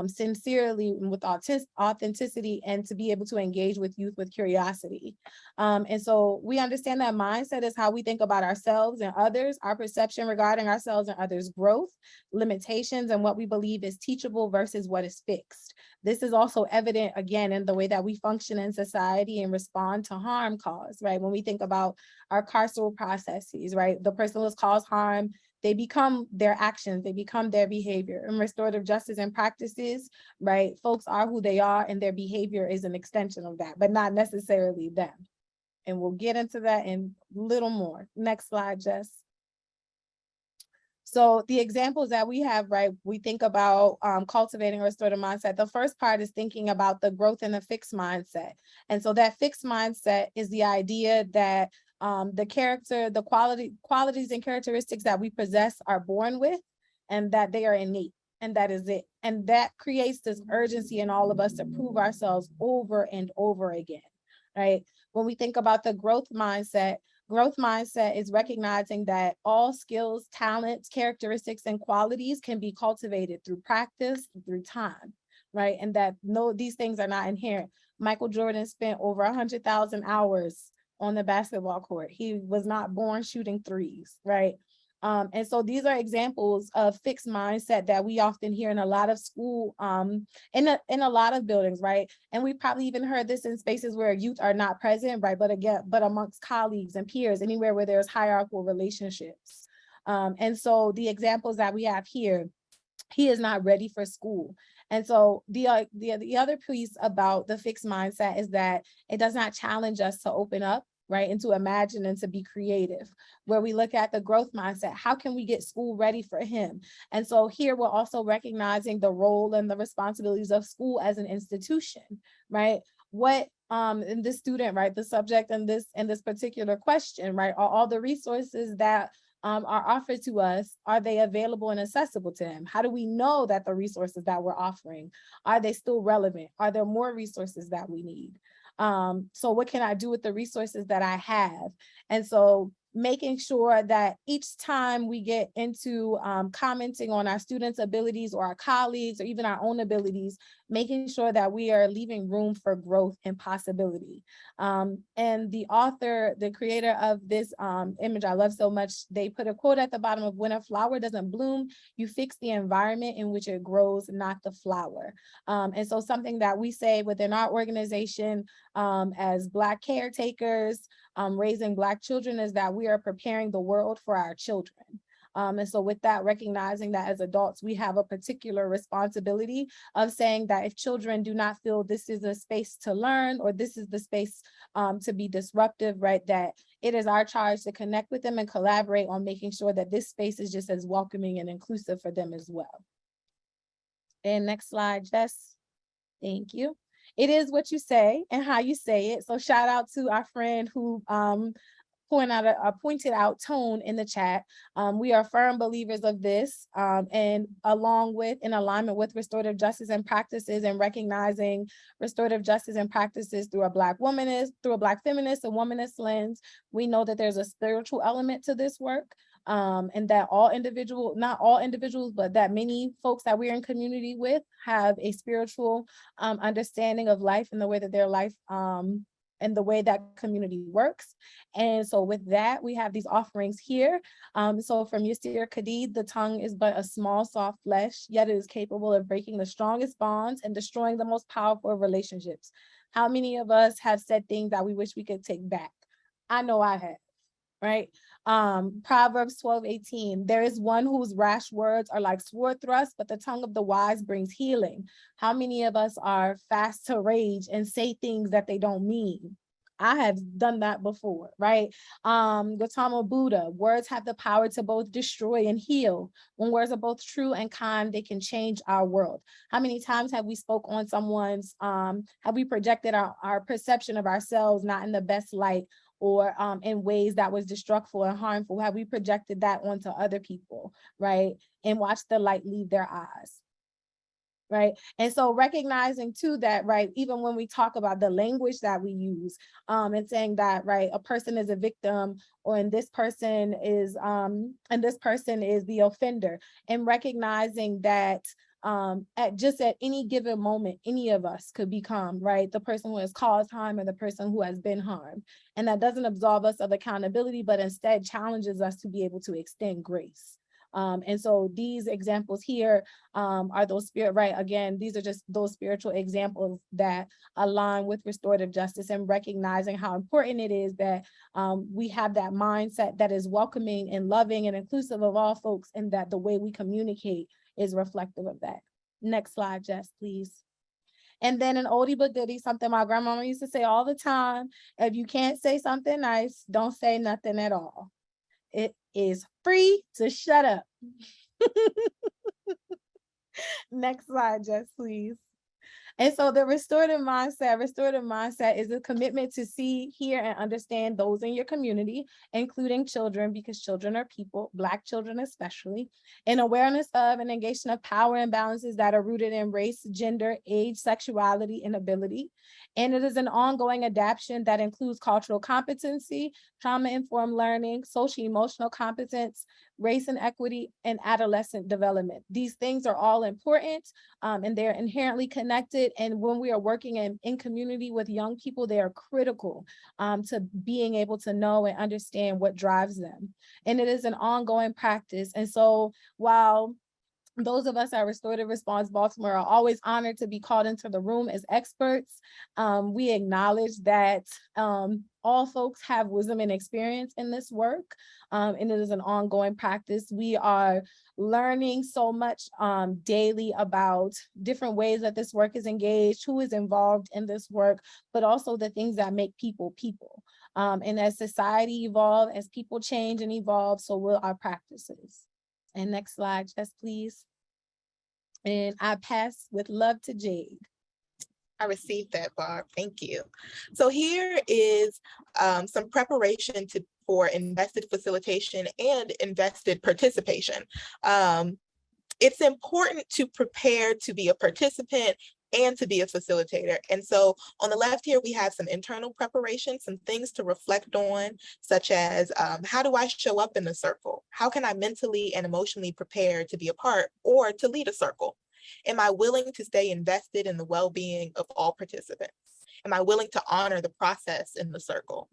sincerely with authenticity, and to be able to engage with youth with curiosity. And so we understand that mindset is how we think about ourselves and others, our perception regarding ourselves and others' growth, limitations, and what we believe is teachable versus what is fixed. This is also evident, again, in the way that we function in society and respond to harm caused, right? When we think about our carceral processes, right? The person who's caused harm, they become their actions, they become their behavior. In restorative justice and practices, right, folks are who they are, and their behavior is an extension of that, but not necessarily them. And we'll get into that in a little more. Next slide, Jess. So the examples that we have, right, we think about cultivating a restorative mindset. The first part is thinking about the growth in the fixed mindset. And so that fixed mindset is the idea that the qualities and characteristics that we possess are born with, and that they are innate, and that is it. And that creates this urgency in all of us to prove ourselves over and over again, right? When we think about the growth mindset is recognizing that all skills, talents, characteristics, and qualities can be cultivated through practice, through time, right? And that no, these things are not inherent. Michael Jordan spent over 100,000 hours on the basketball court. He was not born shooting threes, right? And so these are examples of fixed mindset that we often hear in a lot of school, in a lot of buildings, right? And we probably even heard this in spaces where youth are not present, right? But amongst colleagues and peers, anywhere where there's hierarchical relationships. And so the examples that we have here, he is not ready for school. And so the other piece about the fixed mindset is that it does not challenge us to open up, right, and to imagine and to be creative. Where we look at the growth mindset, how can we get school ready for him? And so here we're also recognizing the role and the responsibilities of school as an institution, right? What in this student, right, the subject in this particular question, right, are all the resources that are offered to us, are they available and accessible to him? How do we know that the resources that we're offering, are they still relevant? Are there more resources that we need? So what can I do with the resources that I have? And so making sure that each time we get into commenting on our students' abilities or our colleagues or even our own abilities, making sure that we are leaving room for growth and possibility. And the author, the creator of this image I love so much, they put a quote at the bottom of, when a flower doesn't bloom, you fix the environment in which it grows, not the flower. And so something that we say within our organization as Black caretakers, raising Black children, is that we are preparing the world for our children. And so with that, recognizing that as adults, we have a particular responsibility of saying that if children do not feel this is a space to learn, or this is the space to be disruptive, right, that it is our charge to connect with them and collaborate on making sure that this space is just as welcoming and inclusive for them as well. And next slide, Jess. Thank you. It is what you say and how you say it. So shout out to our friend who pointed out tone in the chat. We are firm believers of this, and along with, in alignment with restorative justice and practices, and recognizing restorative justice and practices through a Black womanist, through a Black feminist and womanist lens, we know that there's a spiritual element to this work. And that not all individuals, but that many folks that we're in community with have a spiritual understanding of life and the way that their life and the way that community works. And so with that, we have these offerings here. So from Yasir Khadid, the tongue is but a small, soft flesh, yet it is capable of breaking the strongest bonds and destroying the most powerful of relationships. How many of us have said things that we wish we could take back? I know I have. Right? Proverbs 12:18, there is one whose rash words are like sword thrusts, but the tongue of the wise brings healing. How many of us are fast to rage and say things that they don't mean? I have done that before, right? Gautama Buddha, words have the power to both destroy and heal. When words are both true and kind, they can change our world. How many times have we spoke on someone's, have we projected our perception of ourselves not in the best light, or in ways that was destructive and harmful? Have we projected that onto other people, right? And watched the light leave their eyes, right? And so recognizing too that, right, even when we talk about the language that we use, and saying that, right, a person is a victim, or and this person is the offender, and recognizing that at any given moment, any of us could become, right, the person who has caused harm or the person who has been harmed. And that doesn't absolve us of accountability, but instead challenges us to be able to extend grace. And so these examples here are those these are just those spiritual examples that align with restorative justice, and recognizing how important it is that we have that mindset that is welcoming and loving and inclusive of all folks, and that the way we communicate is reflective of that. Next slide, Jess, please. And then an oldie but goodie, something my grandmama used to say all the time: if you can't say something nice, don't say nothing at all. It is free to shut up. Next slide, Jess, please. And so the restorative mindset is a commitment to see, hear, and understand those in your community, including children, because children are people, Black children especially, an awareness of and negation of power imbalances that are rooted in race, gender, age, sexuality, and ability. And it is an ongoing adaptation that includes cultural competency, trauma-informed learning, social-emotional competence, race and equity, and adolescent development. These things are all important, and they're inherently connected. And when we are working in community with young people, they are critical to being able to know and understand what drives them. And it is an ongoing practice. And so while those of us at Restorative Response Baltimore are always honored to be called into the room as experts, we acknowledge that all folks have wisdom and experience in this work, and it is an ongoing practice. We are learning so much daily about different ways that this work is engaged, who is involved in this work, but also the things that make people people. And as society evolves, as people change and evolve, so will our practices. And next slide, Jess, please. And I pass with love to Jade. I received that, Barb. Thank you. So here is some preparation for invested facilitation and invested participation. It's important to prepare to be a participant and to be a facilitator. And so on the left here, we have some internal preparation, some things to reflect on, such as how do I show up in the circle? How can I mentally and emotionally prepare to be a part or to lead a circle? Am I willing to stay invested in the well-being of all participants? Am I willing to honor the process in the circle?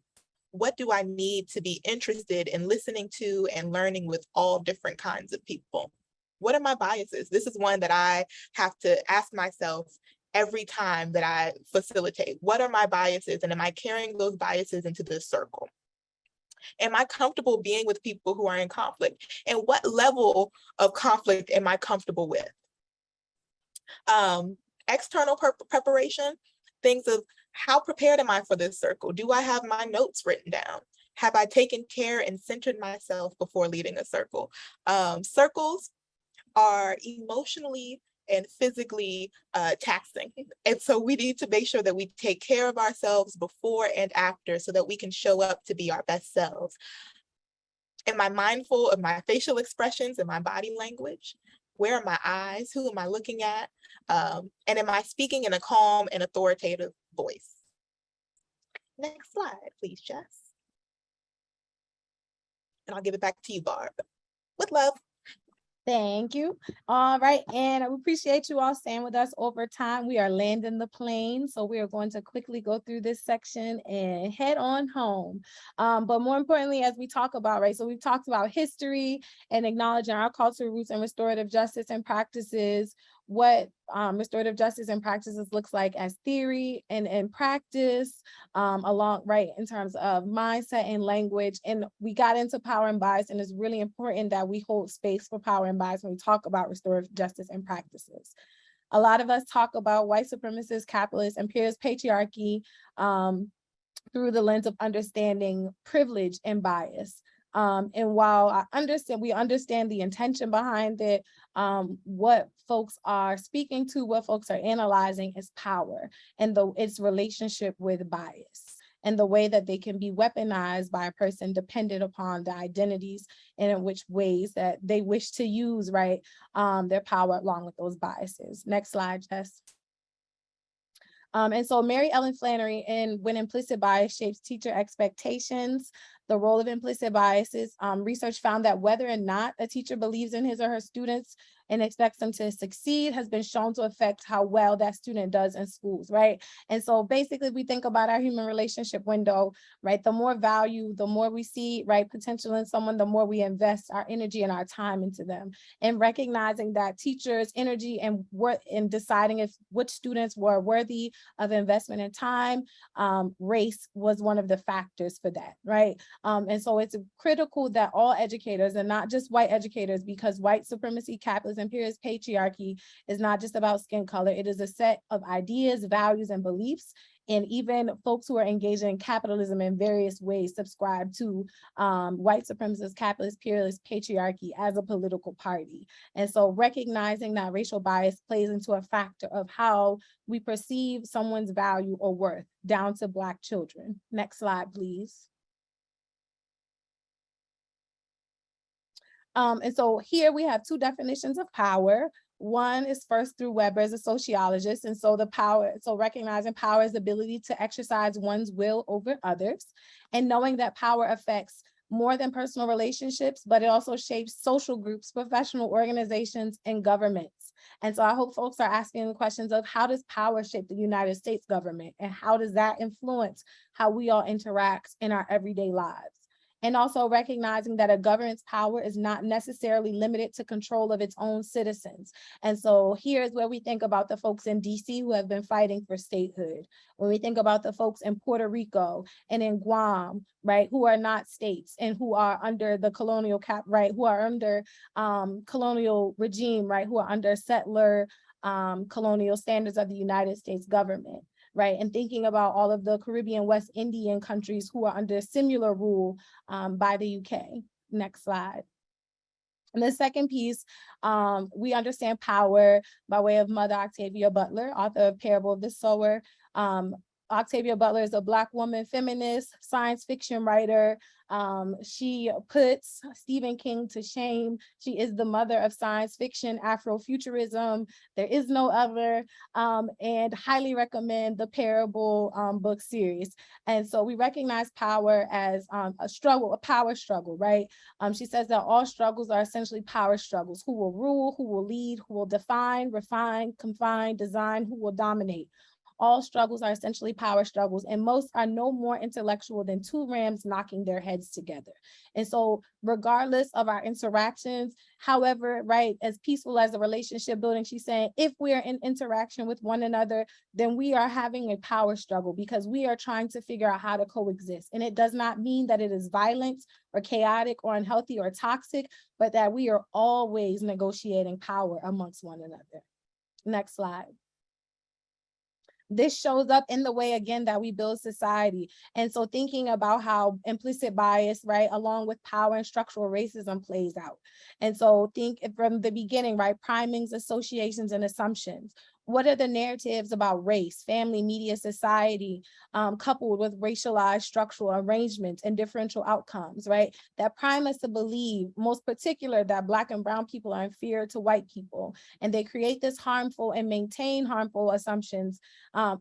What do I need to be interested in listening to and learning with all different kinds of people? What are my biases? This is one that I have to ask myself every time that I facilitate. What are my biases, and am I carrying those biases into this circle? Am I comfortable being with people who are in conflict? And what level of conflict am I comfortable with? External preparation, things of how prepared am I for this circle? Do I have my notes written down? Have I taken care and centered myself before leading a circle? Circles are emotionally and physically taxing. And so we need to make sure that we take care of ourselves before and after so that we can show up to be our best selves. Am I mindful of my facial expressions and my body language? Where are my eyes? Who am I looking at? And am I speaking in a calm and authoritative voice? Next slide, please, Jess. And I'll give it back to you, Barb. With love. Thank you. All right, and I appreciate you all staying with us over time. We are landing the plane, so we are going to quickly go through this section and head on home. But more importantly, as we talk about, right, so we've talked about history and acknowledging our cultural roots and restorative justice and practices, what restorative justice and practices looks like as theory and in practice, along, right, in terms of mindset and language. And we got into power and bias, and it's really important that we hold space for power and bias when we talk about restorative justice and practices. A lot of us talk about white supremacist, capitalist, imperialist patriarchy through the lens of understanding privilege and bias. And while we understand the intention behind it, what folks are speaking to, what folks are analyzing is power and its relationship with bias and the way that they can be weaponized by a person dependent upon the identities and in which ways that they wish to use, right, their power along with those biases. Next slide, Jess. And so Mary Ellen Flannery, in When Implicit Bias Shapes Teacher Expectations, the role of implicit biases, research found that whether or not a teacher believes in his or her students and expects them to succeed has been shown to affect how well that student does in schools, right? And so basically we think about our human relationship window, right? The more value, the more we see, right, potential in someone, the more we invest our energy and our time into them. And recognizing that teachers' energy and work in deciding if which students were worthy of investment in time, race was one of the factors for that, right? And so it's critical that all educators, and not just white educators, because white supremacy, capitalism, imperialist patriarchy is not just about skin color. It is a set of ideas, values, and beliefs. And even folks who are engaged in capitalism in various ways subscribe to white supremacist, capitalist, imperialist patriarchy as a political party. And so recognizing that racial bias plays into a factor of how we perceive someone's value or worth, down to Black children. Next slide, please. And so here we have two definitions of power. One is first through Weber as a sociologist. And so recognizing power is the ability to exercise one's will over others, and knowing that power affects more than personal relationships, but it also shapes social groups, professional organizations, and governments. And so I hope folks are asking the questions of how does power shape the United States government, and how does that influence how we all interact in our everyday lives? And also recognizing that a government's power is not necessarily limited to control of its own citizens. And so here's where we think about the folks in DC who have been fighting for statehood. When we think about the folks in Puerto Rico and in Guam, right, who are not states and who are under the colonial right, who are under colonial regime, right, who are under settler colonial standards of the United States government. Right, and thinking about all of the Caribbean, West Indian countries who are under similar rule by the UK. Next slide. And the second piece, we understand power by way of Mother Octavia Butler, author of Parable of the Sower. Octavia Butler is a Black woman feminist, science fiction writer. She puts Stephen King to shame. She is the mother of science fiction, Afrofuturism. There is no other, and highly recommend the Parable book series. And so we recognize power as a struggle, a power struggle, right? She says that all struggles are essentially power struggles. Who will rule, who will lead, who will define, refine, confine, design, who will dominate. All struggles are essentially power struggles, and most are no more intellectual than two rams knocking their heads together. And so regardless of our interactions, however, right, as peaceful as the relationship building, she's saying, if we are in interaction with one another, then we are having a power struggle because we are trying to figure out how to coexist. And it does not mean that it is violent or chaotic or unhealthy or toxic, but that we are always negotiating power amongst one another. Next slide. This shows up in the way, again, that we build society. And so thinking about how implicit bias, right, along with power and structural racism plays out. And so think from the beginning, right, primings, associations, and assumptions. What are the narratives about race, family, media, society, coupled with racialized structural arrangements and differential outcomes, right? That prime us to believe, most particular, that Black and Brown people are inferior to white people. And they create this harmful and maintain harmful assumptions,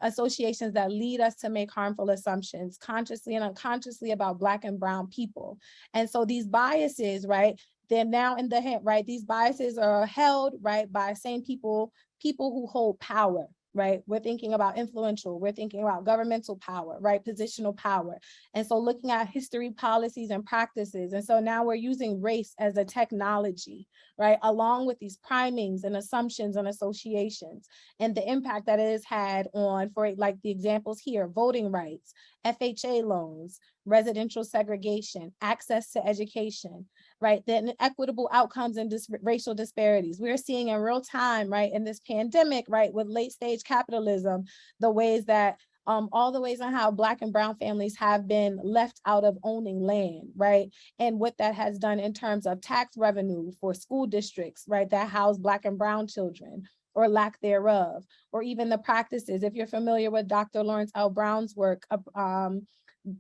associations that lead us to make harmful assumptions, consciously and unconsciously, about Black and Brown people. And so these biases, right, they're now in the head, right? These biases are held, right, by same people who hold power, right? We're thinking about influential, we're thinking about governmental power, right? Positional power. And so looking at history, policies, and practices. And so now we're using race as a technology, right? Along with these primings and assumptions and associations, and the impact that it has had on, for like the examples here, voting rights, FHA loans, residential segregation, access to education, right? The inequitable outcomes and racial disparities. We're seeing in real time, right, in this pandemic, right, with late stage capitalism, the ways that all the ways on how Black and Brown families have been left out of owning land, right? And what that has done in terms of tax revenue for school districts, right, that house Black and Brown children, or lack thereof, or even the practices. If you're familiar with Dr. Lawrence L. Brown's work,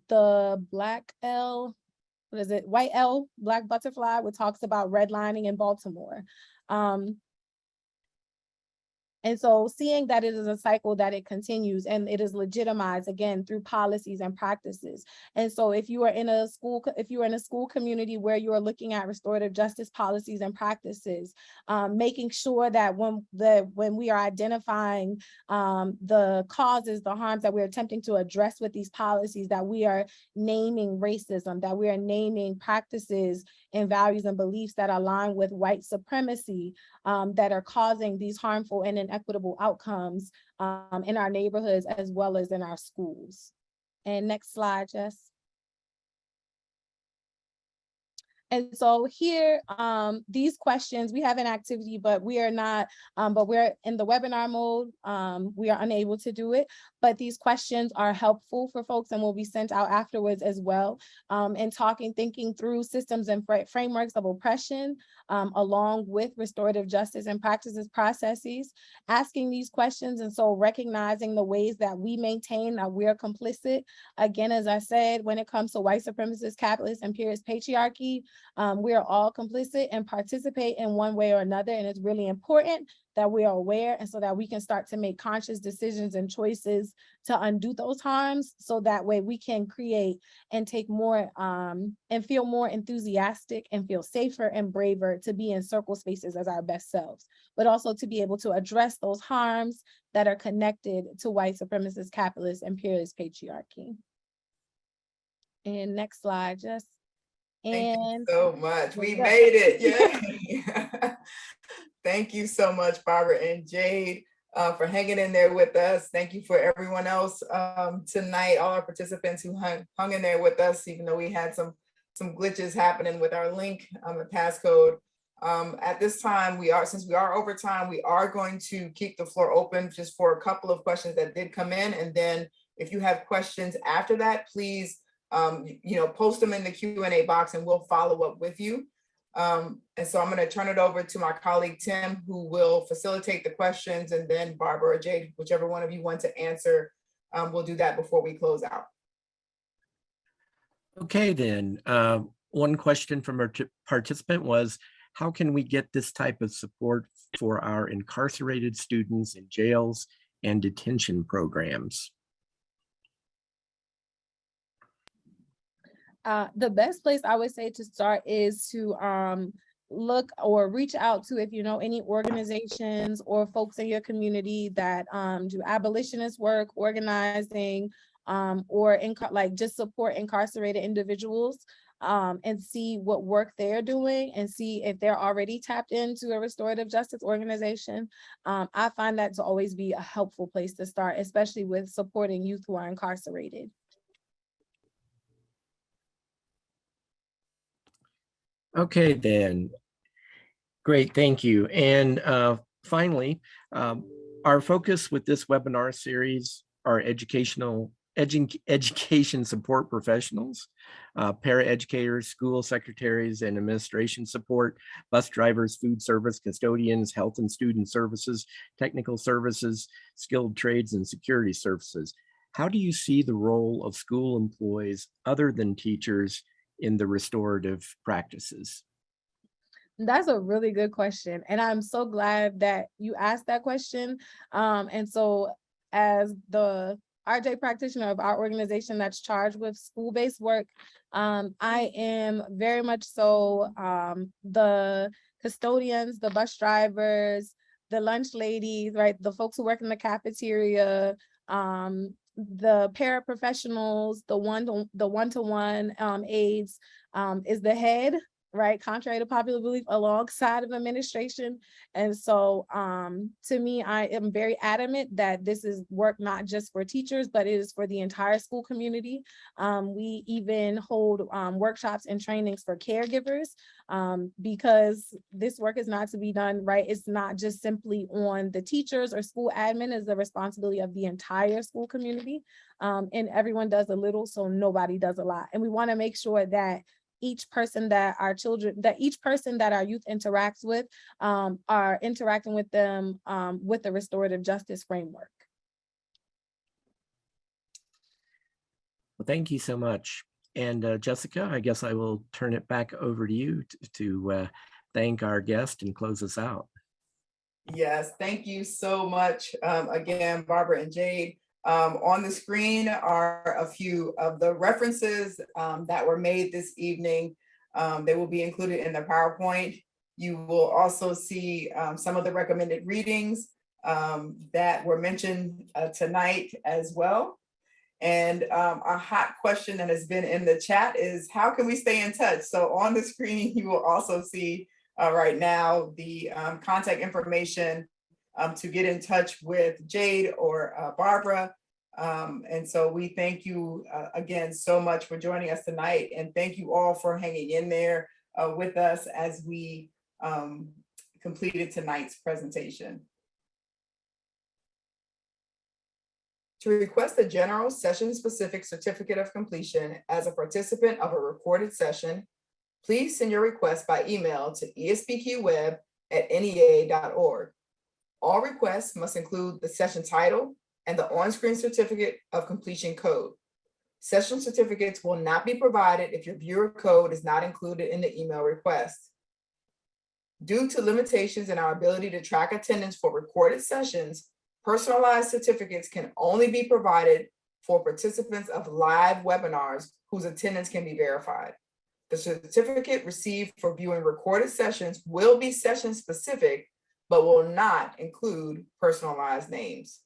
the Black L, what is it? White L, Black Butterfly, which talks about redlining in Baltimore. And so seeing that it is a cycle that it continues and it is legitimized, again, through policies and practices. And so if you are in a school community where you are looking at restorative justice policies and practices, making sure that when we are identifying the causes, the harms that we're attempting to address with these policies, that we are naming racism, that we are naming practices and values and beliefs that align with white supremacy, that are causing these harmful and inequitable outcomes in our neighborhoods as well as in our schools. And next slide, Jess. And so here, these questions, we have an activity, but we are not, but we're in the webinar mode. We are unable to do it, but these questions are helpful for folks and will be sent out afterwards as well. And thinking through systems and frameworks of oppression, along with restorative justice and practices processes, asking these questions. And so recognizing the ways that we maintain that we're complicit. Again, as I said, when it comes to white supremacist, capitalist, imperialist patriarchy, we are all complicit and participate in one way or another. And it's really important that we are aware, and so that we can start to make conscious decisions and choices to undo those harms, so that way we can create and take more and feel more enthusiastic and feel safer and braver to be in circle spaces as our best selves, but also to be able to address those harms that are connected to white supremacist, capitalist, imperialist patriarchy. And next slide, Jess. Thank you so much. We made it. Yeah. Thank you so much, Barbara and Jade, for hanging in there with us. Thank you for everyone else tonight, all our participants who hung in there with us, even though we had some glitches happening with our link, the passcode. At this time, since we are over time, we are going to keep the floor open just for a couple of questions that did come in. And then if you have questions after that, please post them in the Q&A box and we'll follow up with you. And so I'm going to turn it over to my colleague, Tim, who will facilitate the questions, and then Barbara or Jade, whichever one of you want to answer we'll do that before we close out. Okay, then. One question from our participant was, how can we get this type of support for our incarcerated students in jails and detention programs? The best place I would say to start is to look or reach out to, if you know any organizations or folks in your community that do abolitionist work, organizing, or like just support incarcerated individuals, and see what work they're doing and see if they're already tapped into a restorative justice organization. I find that to always be a helpful place to start, especially with supporting youth who are incarcerated. Okay, then. Great, thank you. And finally, our focus with this webinar series are education support professionals, paraeducators, school secretaries and administration support, bus drivers, food service, custodians, health and student services, technical services, skilled trades and security services. How do you see the role of school employees other than teachers in the restorative practices? That's a really good question. And I'm so glad that you asked that question. And so as the RJ practitioner of our organization that's charged with school-based work, I am very much so the custodians, the bus drivers, the lunch ladies, right? The folks who work in the cafeteria, the paraprofessionals, the one-to-one aides, is the head, right? Contrary to popular belief, alongside of administration. And so to me, I am very adamant that this is work not just for teachers, but it is for the entire school community. We even hold workshops and trainings for caregivers, because this work is not to be done, right? It's not just simply on the teachers or school admin, it's the responsibility of the entire school community. And everyone does a little, so nobody does a lot. And we want to make sure that each person that our youth interacts with are interacting with them with the restorative justice framework. Well, thank you so much. And Jessica, I guess I will turn it back over to you to thank our guest and close us out. Yes, thank you so much. Again, Barbara and Jade. On the screen are a few of the references that were made this evening. They will be included in the PowerPoint. You will also see some of the recommended readings that were mentioned tonight as well. And a hot question that has been in the chat is, how can we stay in touch? So on the screen, you will also see right now the contact information to get in touch with Jade or Barbara. And so we thank you again so much for joining us tonight, and thank you all for hanging in there with us as we completed tonight's presentation. To request a general session-specific certificate of completion as a participant of a recorded session, please send your request by email to espqweb@nea.org. All requests must include the session title and the on-screen certificate of completion code. Session certificates will not be provided if your viewer code is not included in the email request. Due to limitations in our ability to track attendance for recorded sessions, personalized certificates can only be provided for participants of live webinars whose attendance can be verified. The certificate received for viewing recorded sessions will be session specific, but will not include personalized names.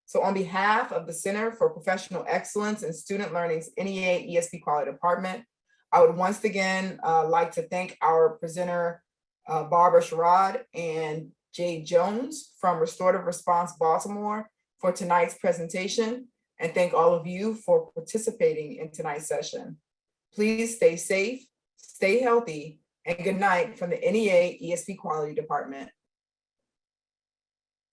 So on behalf of the Center for Professional Excellence in Student Learning's NEA ESP Quality Department, I would once again like to thank our presenter, Barbara Sherrod and Jade Jones from Restorative Response Baltimore for tonight's presentation, and thank all of you for participating in tonight's session. Please stay safe, stay healthy, and good night from the NEA ESP Quality Department.